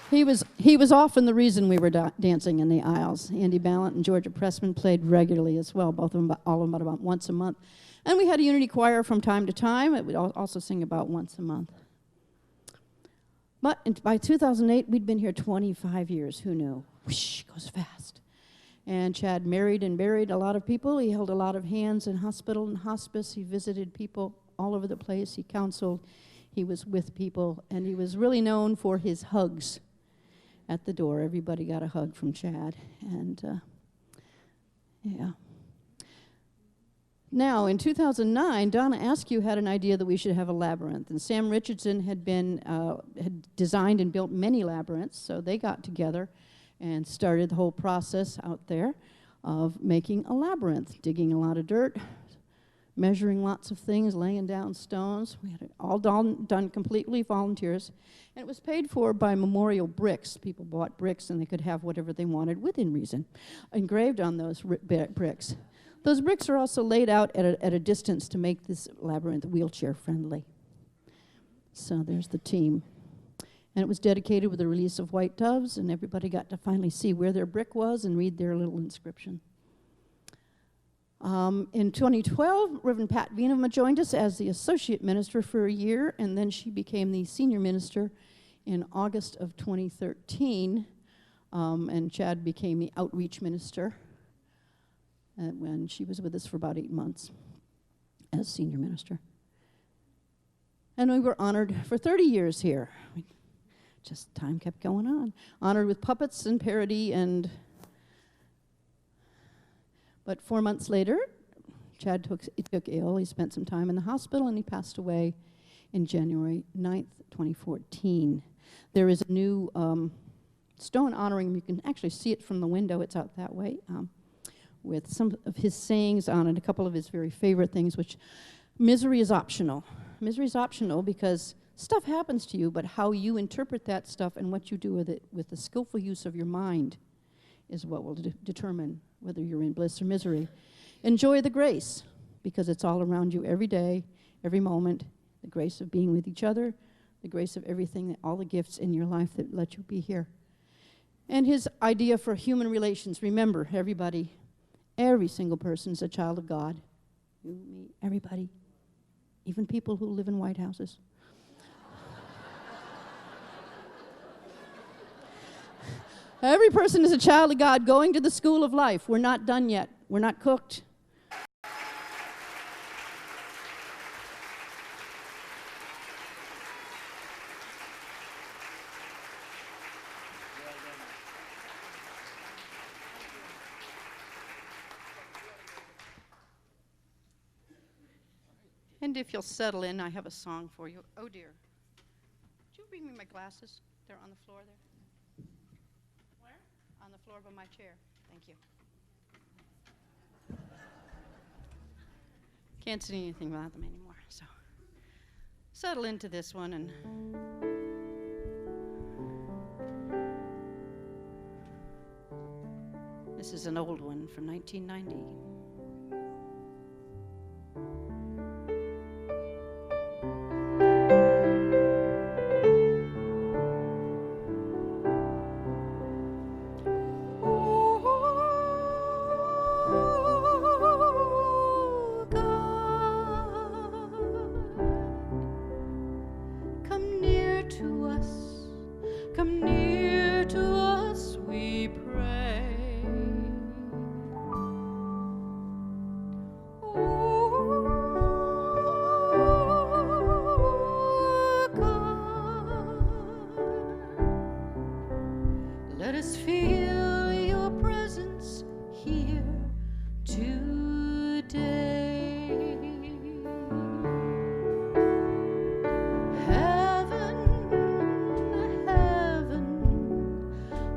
He was often the reason we were dancing in the aisles. Andy Ballant and Georgia Pressman played regularly as well, both of them, all of them about once a month. And we had a unity choir from time to time. It would also sing about once a month. But by 2008, we'd been here 25 years. Who knew? Whoosh, goes fast. And Chad married and buried a lot of people. He held a lot of hands in hospital and hospice. He visited people all over the place. He counseled. He was with people. And he was really known for his hugs at the door. Everybody got a hug from Chad. And, yeah. Now, in 2009, Donna Askew had an idea that we should have a labyrinth. And Sam Richardson had designed and built many labyrinths. So they got together and started the whole process out there of making a labyrinth, digging a lot of dirt, measuring lots of things, laying down stones. We had it all done completely volunteers. And it was paid for by Memorial Bricks. People bought bricks and they could have whatever they wanted within reason, engraved on those bricks. Those bricks are also laid out at a distance to make this labyrinth wheelchair friendly. So there's the team. And it was dedicated with the release of white doves, and everybody got to finally see where their brick was and read their little inscription. In 2012, Reverend Pat Venema joined us as the associate minister for a year, and then she became the senior minister in August of 2013, and Chad became the outreach minister when she was with us for about 8 months as senior minister. And we were honored for 30 years here. Just time kept going on. Honored with puppets and parody and... But 4 months later, Chad took ill. He spent some time in the hospital, and he passed away in January 9th, 2014. There is a new stone honoring him. You can actually see it from the window. It's out that way, with some of his sayings on it, a couple of his very favorite things, which misery is optional. Misery is optional because stuff happens to you, but how you interpret that stuff and what you do with it with the skillful use of your mind is what will determine whether you're in bliss or misery. Enjoy the grace, because it's all around you every day, every moment, the grace of being with each other, the grace of everything, all the gifts in your life that let you be here. And his idea for human relations, remember, everybody, every single person is a child of God. You, me, everybody, even people who live in White Houses. Every person is a child of God going to the school of life. We're not done yet. We're not cooked. And if you'll settle in, I have a song for you. Oh, dear. Did you bring me my glasses? They're on the floor there. On the floor by my chair. Thank you. Can't see anything without them anymore, so settle into this one. And this is an old one from 1990.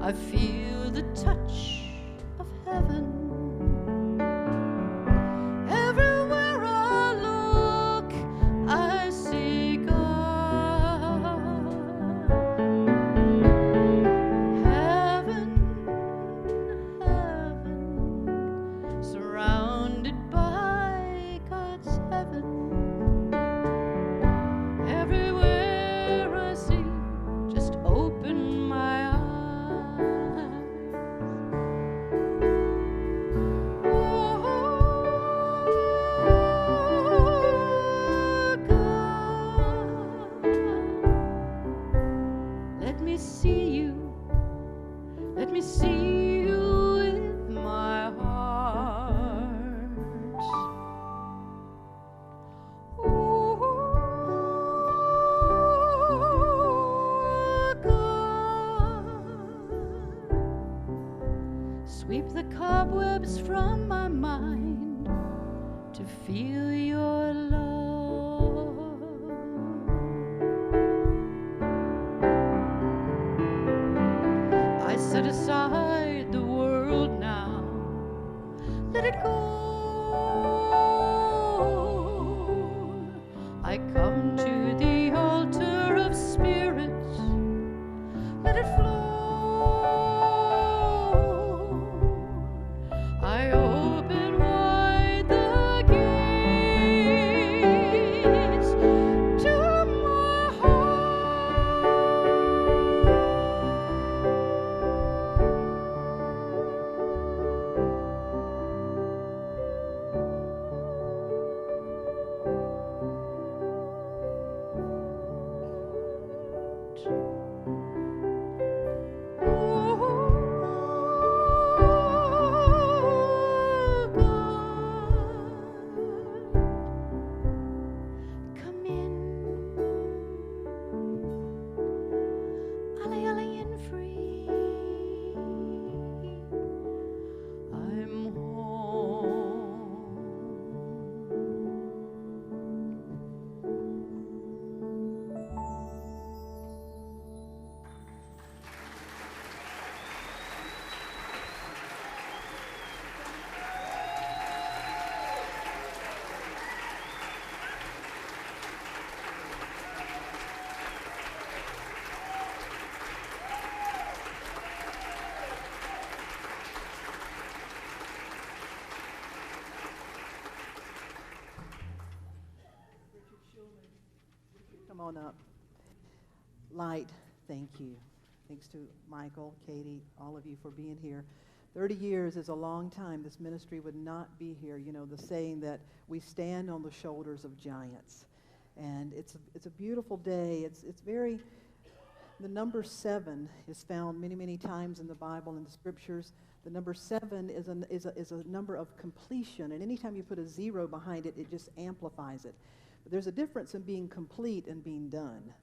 I feel the touch of heaven. slips from my mind to feel your love. I set aside the world now, let it go. I come to the altar of spirits, let it flow. I open wide the gates to my come in, alien free. I'm home. Come on up. Light, thank you. Thanks to Michael, Katie, all of you for being here. 30 years is a long time. This ministry would not be here. You know, the saying that we stand on the shoulders of giants. And it's a beautiful day. It's very, the number 7 is found many, many times in the Bible and the scriptures. The number 7 is a number of completion. And anytime you put a 0 behind it, it just amplifies it. But there's a difference in being complete and being done.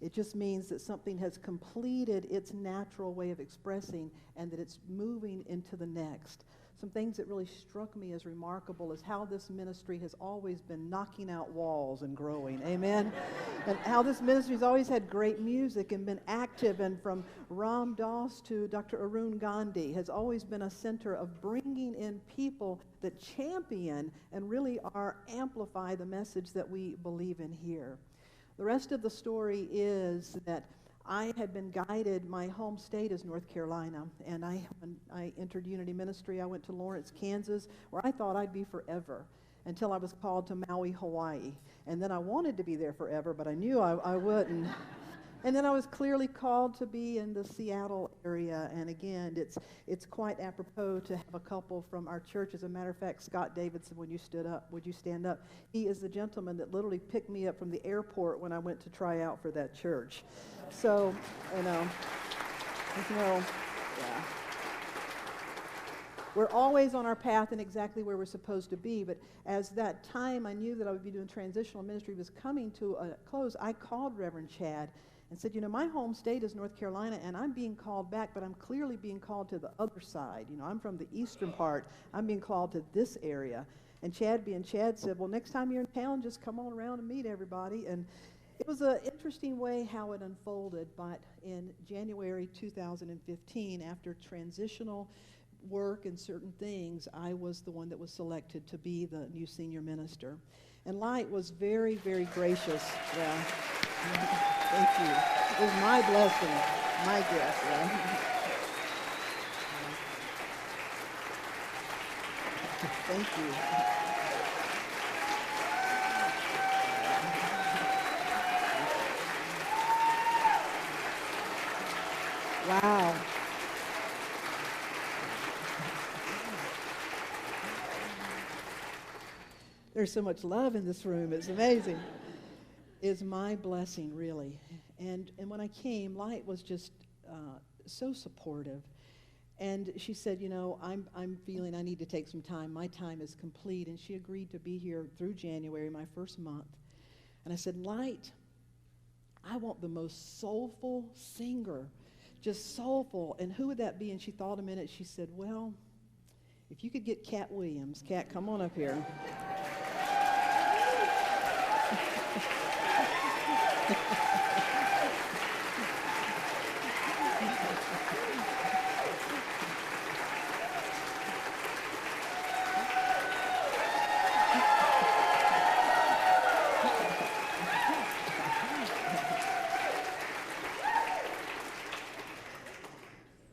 It just means that something has completed its natural way of expressing and that it's moving into the next. Some things that really struck me as remarkable is how this ministry has always been knocking out walls and growing. Amen? And how this ministry has always had great music and been active, and from Ram Dass to Dr. Arun Gandhi has always been a center of bringing in people that champion and really amplify the message that we believe in here. The rest of the story is that I had been guided, my home state is North Carolina, and when I entered Unity Ministry, I went to Lawrence, Kansas, where I thought I'd be forever, until I was called to Maui, Hawaii. And then I wanted to be there forever, but I knew I wouldn't. And then I was clearly called to be in the Seattle area, and again, it's quite apropos to have a couple from our church. As a matter of fact, Scott Davidson, when you stood up, would you stand up? He is the gentleman that literally picked me up from the airport when I went to try out for that church. So, yeah. We're always on our path and exactly where we're supposed to be, but as that time I knew that I would be doing transitional ministry was coming to a close, I called Reverend Chad and said, you know, my home state is North Carolina, and I'm being called back, but I'm clearly being called to the other side. You know, I'm from the eastern part. I'm being called to this area. And Chad, being Chad, said, well, next time you're in town, just come on around and meet everybody. And it was an interesting way how it unfolded, but in January 2015, after transitional work and certain things, I was the one that was selected to be the new senior minister. And Light was very, very gracious. Yeah. Thank you. It was my blessing, my gift. Yeah. Thank you. Wow. There's so much love in this room. It's amazing. It's my blessing, really. And when I came, Light was just so supportive. And she said, you know, I'm feeling I need to take some time. My time is complete. And she agreed to be here through January, my first month. And I said, Light, I want the most soulful singer, just soulful. And who would that be? And she thought a minute. She said, well, If you could get Cat Williams. Cat, come on up here.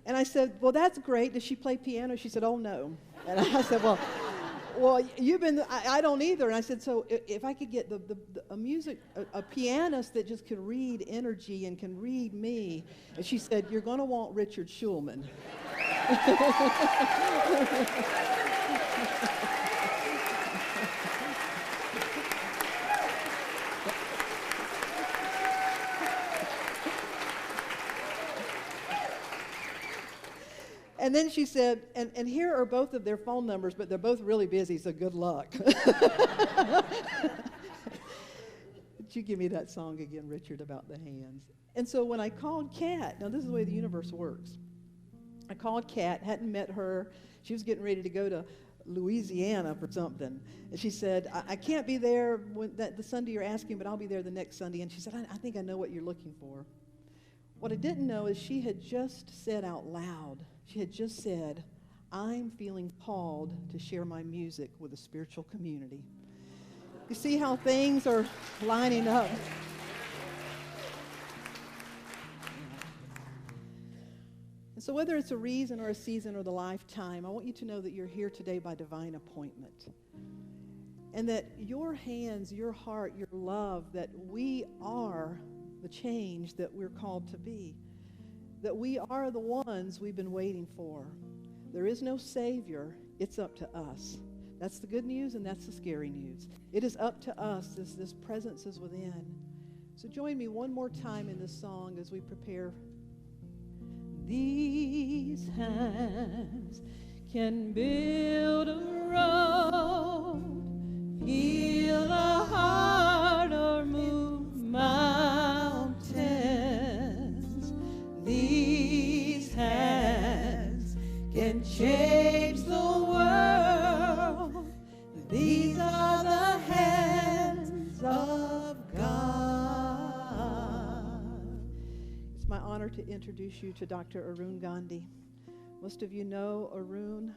And I said, well, that's great. Does she play piano? She said, oh, no. And I said, well, you've been, I don't either. And I said, so if I could get a pianist that just can read energy and can read me. And she said, you're going to want Richard Schulman. And then she said, and here are both of their phone numbers, but they're both really busy, so good luck. Would you give me that song again, Richard, about the hands? And so when I called Kat, now this is the way the universe works. I called Kat, hadn't met her. She was getting ready to go to Louisiana for something. And she said, I can't be there the Sunday you're asking, but I'll be there the next Sunday. And she said, I think I know what you're looking for. What I didn't know is she had just said out loud, she had just said, I'm feeling called to share my music with a spiritual community. You see how things are lining up? And so whether it's a reason or a season or the lifetime, I want you to know that you're here today by divine appointment. And that your hands, your heart, your love, that we are the change that we're called to be. That we are the ones we've been waiting for. There is no Savior. It's up to us. That's the good news and that's the scary news. It is up to us as this presence is within. So join me one more time in this song as we prepare. These hands can build a road, heal a heart, or move mountains. These hands can change the world. These are the hands of God. It's my honor to introduce you to Dr. Arun Gandhi. Most of you know Arun,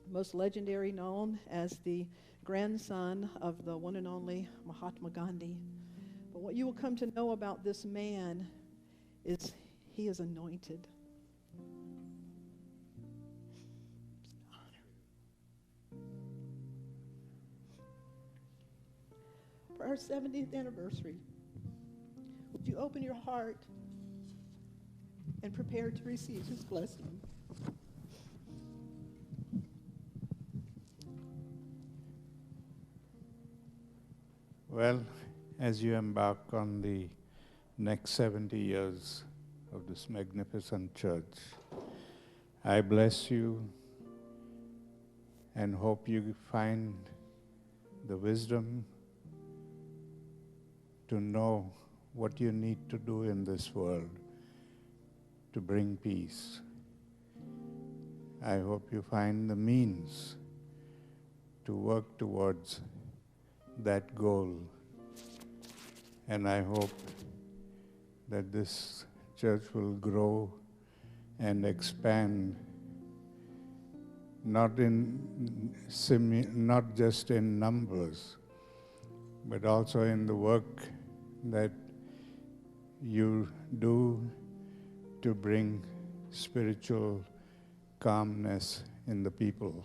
most legendary known as the grandson of the one and only Mahatma Gandhi. But what you will come to know about this man is he is anointed. For our 70th anniversary, would you open your heart and prepare to receive his blessing? Well, as you embark on the next 70 years of this magnificent church, I bless you and hope you find the wisdom to know what you need to do in this world to bring peace. I hope you find the means to work towards that goal. And I hope that this church will grow and expand, not just in numbers, but also in the work that you do to bring spiritual calmness in the people.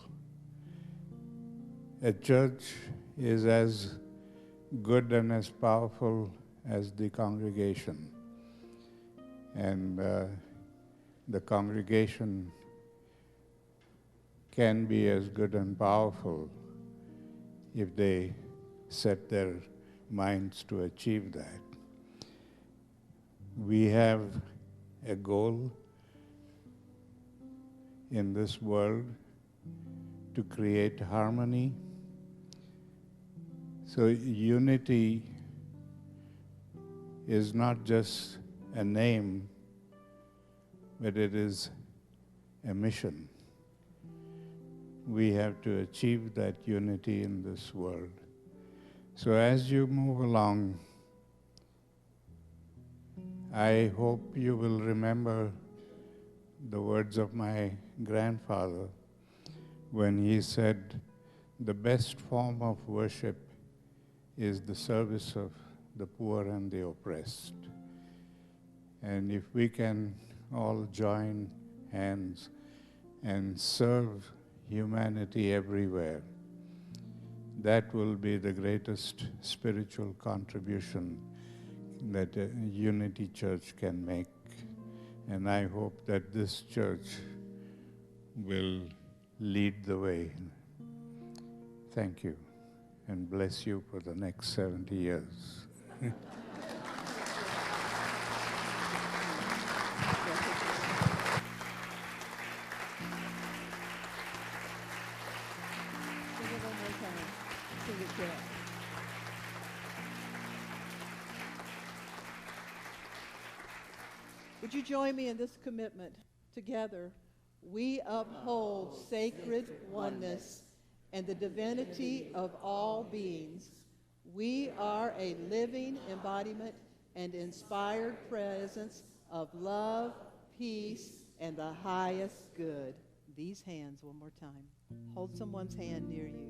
A church is as good and as powerful as the congregation. And the congregation can be as good and powerful if they set their minds to achieve that. We have a goal in this world to create harmony. So unity is not just a name, but it is a mission. we have to achieve that unity in this world. So as you move along, I hope you will remember the words of my grandfather when he said, the best form of worship is the service of the poor and the oppressed. And if we can all join hands and serve humanity everywhere, that will be the greatest spiritual contribution that a Unity Church can make. And I hope that this church will lead the way. Thank you, and bless you for the next 70 years. Would you join me in this commitment? Together, we uphold sacred oneness and the divinity of all beings. We are a living embodiment and inspired presence of love, peace, and the highest good. These hands, one more time. Hold someone's hand near you.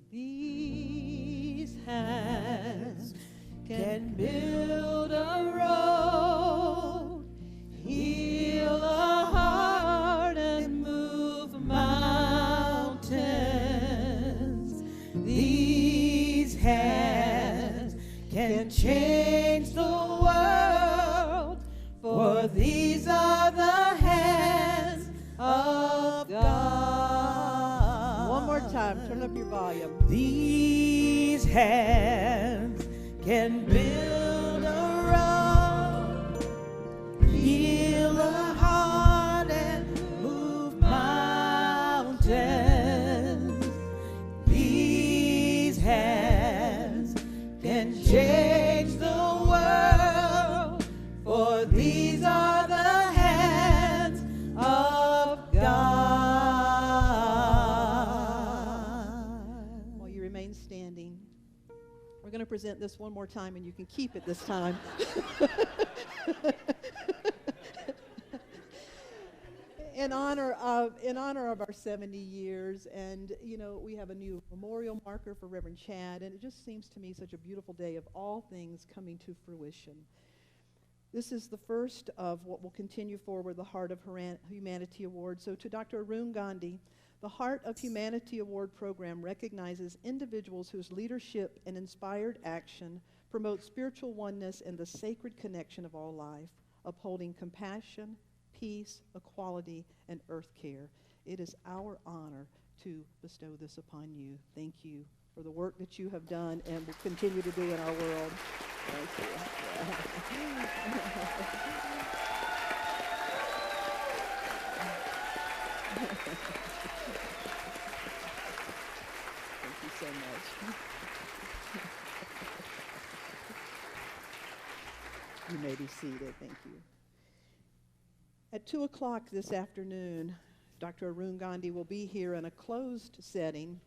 These hands can build a road, heal a heart, and move mountains. These hands can change the world, for these are the hands of God. One more time, turn up your volume. These hands can build a road, heal a heart, and move mountains. These hands can change the world, for these are the hands of God. While you remain standing, we're going to present this one more time, and you can keep it this time. In honor of our 70 years, and you know, we have a new memorial marker for Reverend Chad, and it just seems to me such a beautiful day of all things coming to fruition. This is the first of what will continue forward, the Heart of Humanity Award. So to Dr. Arun Gandhi, the Heart of Humanity Award program recognizes individuals whose leadership and inspired action promote spiritual oneness and the sacred connection of all life, upholding compassion, peace, equality, and earth care. It is our honor to bestow this upon you. Thank you for the work that you have done and will continue to do in our world. Thank you. Thank you so much. You may be seated. Thank you. At 2 o'clock this afternoon, Dr. Arun Gandhi will be here in a closed setting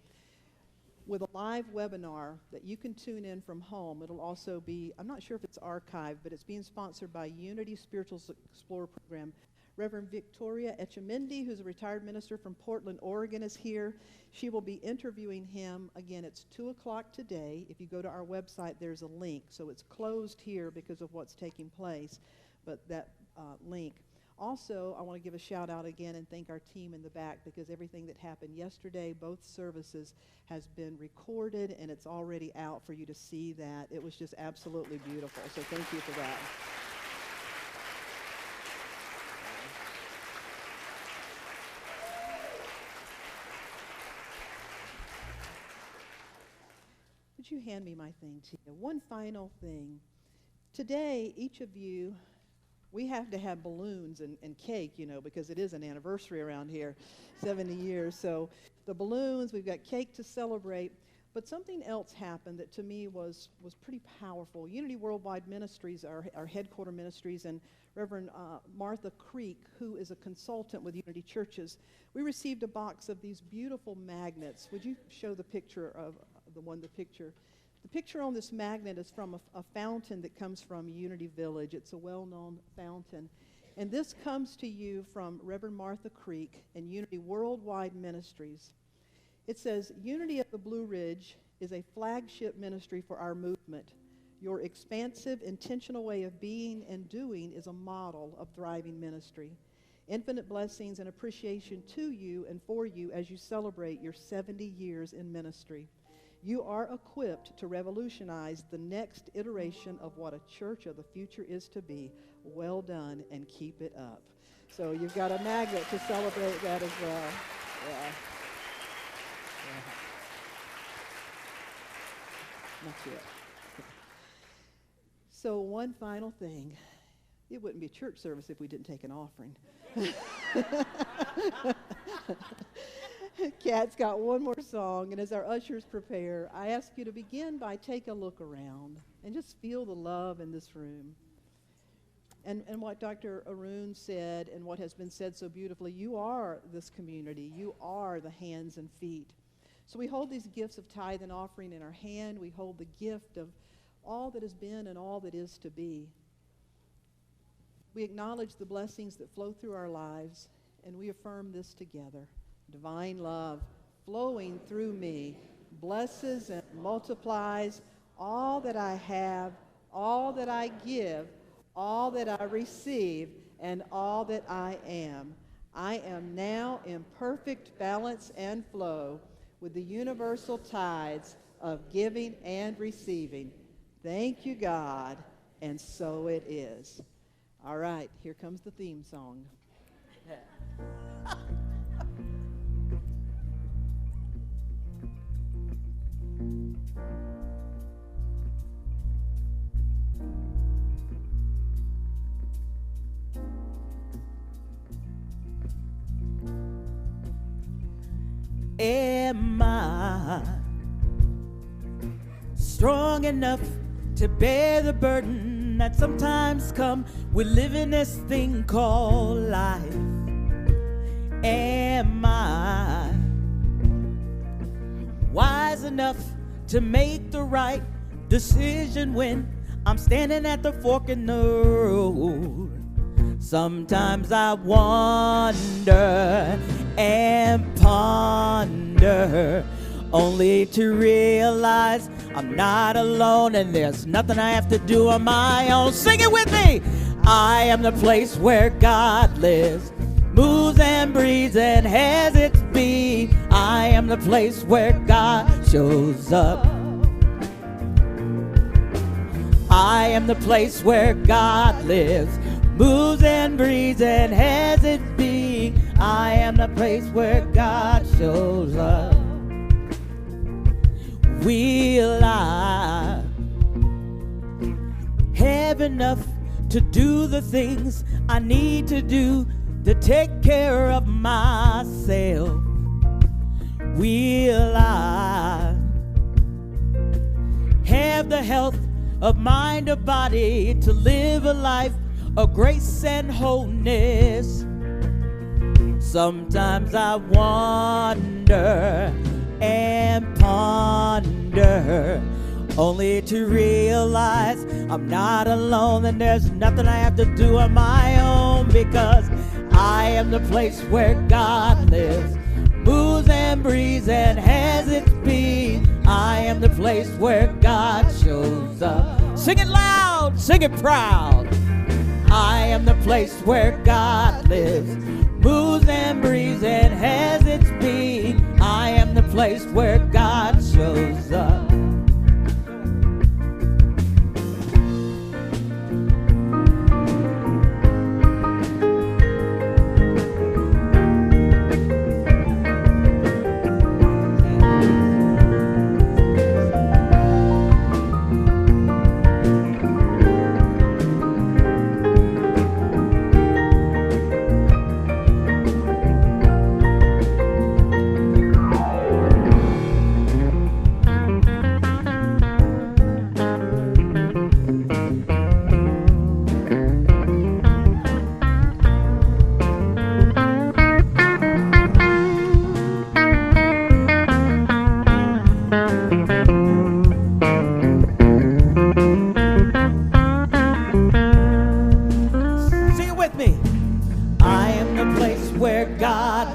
with a live webinar that you can tune in from home. It'll also be, I'm not sure if it's archived, but it's being sponsored by Unity Spiritual Explorer Program. Reverend Victoria Etchemendy, who's a retired minister from Portland, Oregon, is here. She will be interviewing him. Again, it's 2 o'clock today. If you go to our website, there's a link. So it's closed here because of what's taking place, but that link. Also, I want to give a shout out again and thank our team in the back, because everything that happened yesterday, both services, has been recorded and it's already out for you to see that. It was just absolutely beautiful. So thank you for that. Would you hand me my thing, Tia? One final thing. Today, each of you, we have to have balloons and cake, you know, because it is an anniversary around here, 70 years. So the balloons, we've got cake to celebrate. But something else happened that to me was pretty powerful. Unity Worldwide Ministries, our headquarter ministries, and Reverend Martha Creek, who is a consultant with Unity Churches, we received a box of these beautiful magnets. Would you show the picture of the picture? The picture on this magnet is from a fountain that comes from Unity Village. It's a well-known fountain. And this comes to you from Reverend Martha Creek and Unity Worldwide Ministries. It says, Unity of the Blue Ridge is a flagship ministry for our movement. Your expansive, intentional way of being and doing is a model of thriving ministry. Infinite blessings and appreciation to you and for you as you celebrate your 70 years in ministry. You are equipped to revolutionize the next iteration of what a church of the future is to be. Well done, and keep it up. So you've got a magnet to celebrate that as well. Yeah. Not yet. So one final thing. It wouldn't be a church service if we didn't take an offering. Kat's got one more song, and as our ushers prepare, I ask you to begin by take a look around and just feel the love in this room. And what Dr. Arun said, and what has been said so beautifully, you are this community. You are the hands and feet. So we hold these gifts of tithe and offering in our hand. We hold the gift of all that has been and all that is to be. We acknowledge the blessings that flow through our lives, and we affirm this together. Divine love flowing through me blesses and multiplies all that I have, all that I give, all that I receive, and all that I am. I am now in perfect balance and flow with the universal tides of giving and receiving. Thank you, God, and so it is. All right, here comes the theme song. Am I strong enough to bear the burden that sometimes come with living this thing called life? Am I wise enough to make the right decision when I'm standing at the fork in the road? Sometimes I wonder and ponder, only to realize I'm not alone and there's nothing I have to do on my own. Sing it with me! I am the place where God lives, moves and breathes and has its being. I am the place where God shows up. I am the place where God lives, moves and breathes and has its being. I am the place where God shows up. Will I have enough to do the things I need to do to take care of myself? Will I have the health of mind or body to live a life of grace and wholeness? Sometimes I wonder and ponder, only to realize I'm not alone and there's nothing I have to do on my own, because I am the place where God lives, moves and breathes and has its being. I am the place where God shows up. Sing it loud, sing it proud. I am the place where God lives, moves and breathes and has its being. I am the place where God shows up.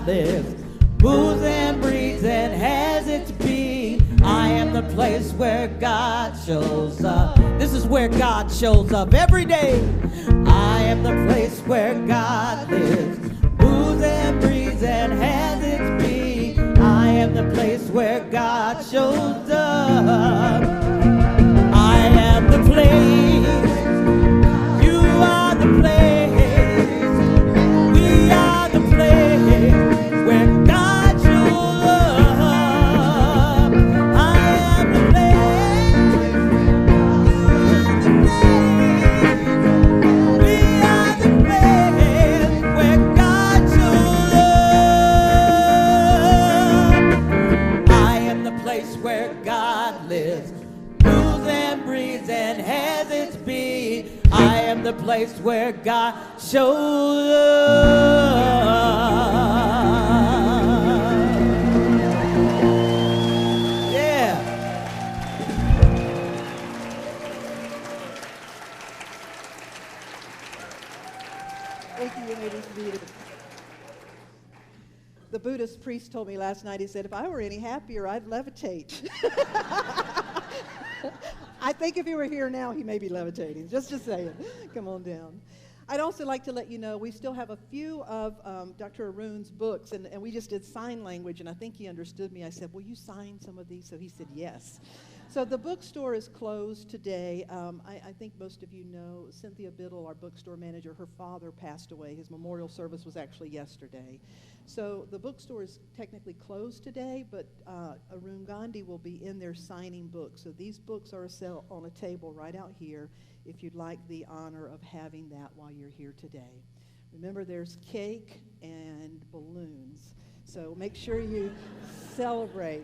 lives, moves and breathes and has its being. I am the place where God shows up. This is where God shows up every day. I am the place where God lives, moves and breathes and has its being. I am the place where God shows up. I am the place. You are the place. We are the place where God shows up. I am the place. We are the place where God shows up. I am the place where God lives, moves and breathes and has its being. I am the place where God shows up. Yeah. Thank you, ladies. The Buddhist priest told me last night, he said, if I were any happier, I'd levitate. I think if he were here now, he may be levitating. Just saying. Come on down. I'd also like to let you know we still have a few of Dr. Arun's books, and we just did sign language, and I think he understood me. I said, will you sign some of these? So he said, yes. So the bookstore is closed today. I think most of you know Cynthia Biddle, our bookstore manager, her father passed away. His memorial service was actually yesterday. So the bookstore is technically closed today, but Arun Gandhi will be in there signing books. So these books are on a table right out here if you'd like the honor of having that while you're here today. Remember, there's cake and balloons, so make sure you celebrate.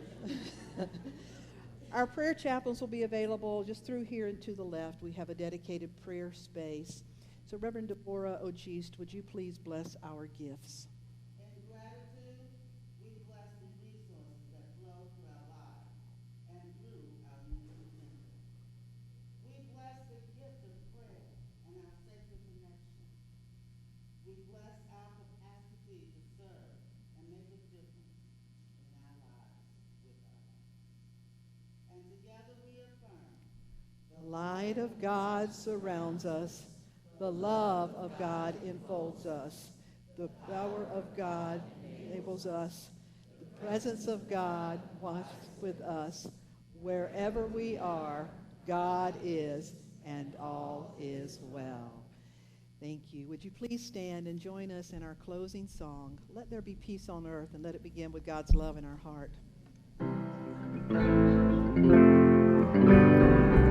Our prayer chaplains will be available just through here and to the left. We have a dedicated prayer space. So Reverend Deborah Ogist, would you please bless our gifts? In gratitude, we bless the resources that flow through our lives and through our unity center. We bless the gift of prayer and our sacred connection. We bless our capacity to serve and make a difference in our lives with our lives. And together we affirm, The light of God surrounds us. The love of God enfolds us. The power of God enables us. The presence of God walks with us. Wherever we are, God is, and all is well. Thank you. Would you please stand and join us in our closing song, Let There Be Peace on Earth, and let it begin with God's love in our heart.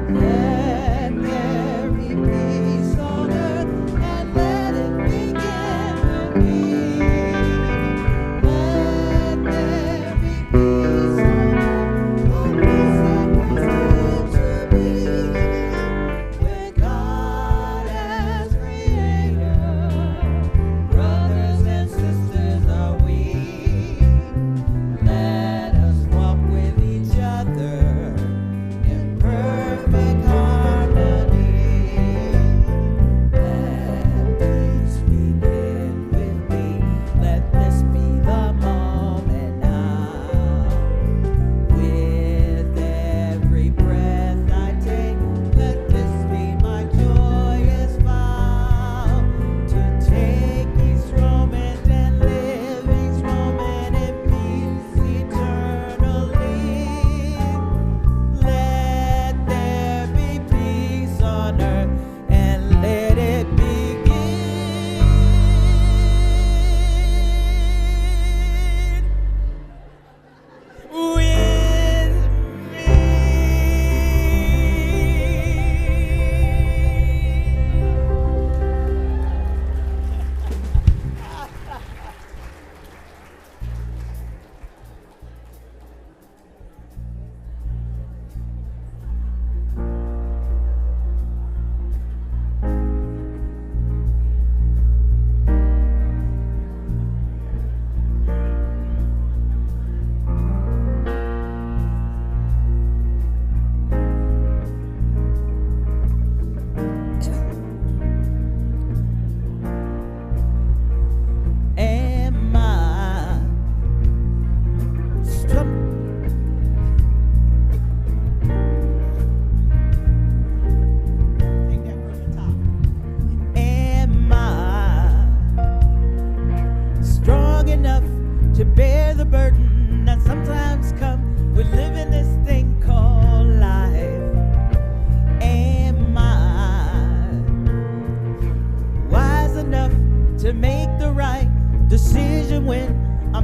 Let there be peace on earth, and let it begin with me. Let there be peace on earth, for peace is meant to be. With God as creator, brothers and sisters are we. Let us walk with each other.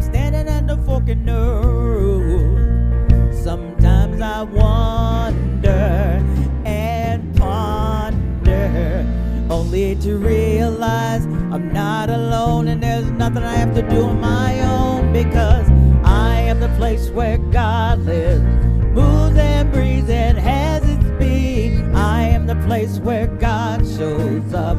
I'm standing at the fork in the road. Sometimes I wonder and ponder, only to realize I'm not alone and there's nothing I have to do on my own, because I am the place where God lives, moves and breathes and has its being. I am the place where God shows up.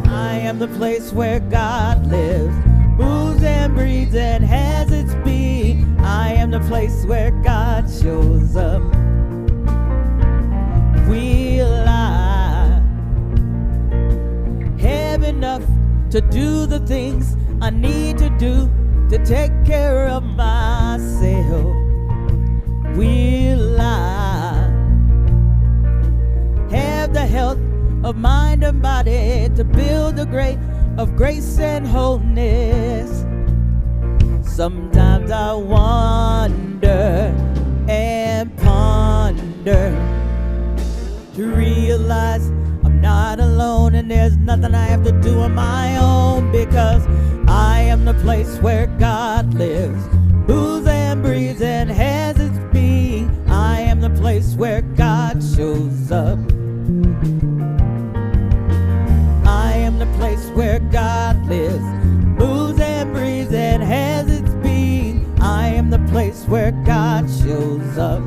I am the place where God lives, moves and breathes and has its being. I am the place where God shows up. Will I have enough to do the things I need to do to take care of myself? Will I have the health of mind and body to build the great of grace and wholeness? Sometimes I wonder and ponder, to realize I'm not alone and there's nothing I have to do on my own, because I am the place where God lives, moves and breathes and has its being. I am the place where God shows up. I am the place where God lives, moves and breathes and has its being. I am the place where God shows up.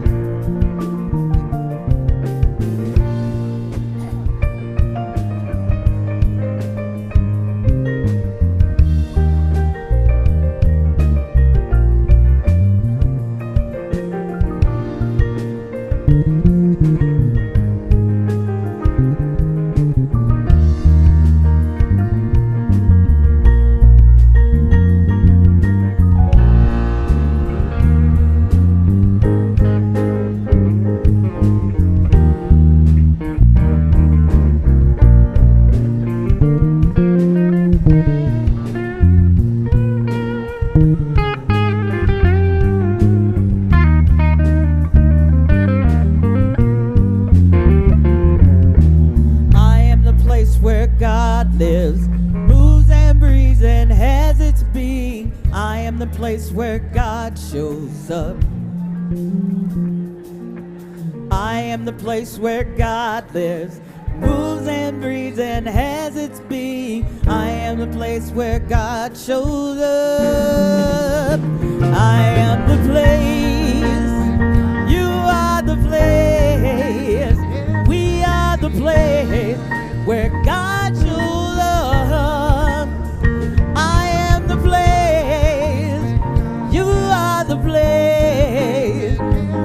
Place where God shows up. I am the place where God lives, moves and breathes and has its being. I am the place where God shows up. I am the place, you are the place, we are the place where God shows up. I am the place, you are the place,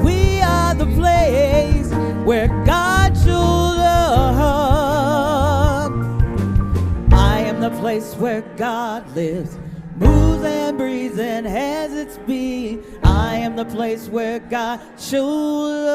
we are the place where God shows up. I am the place where God lives, moves and breathes and has its being. I am the place where God shows up.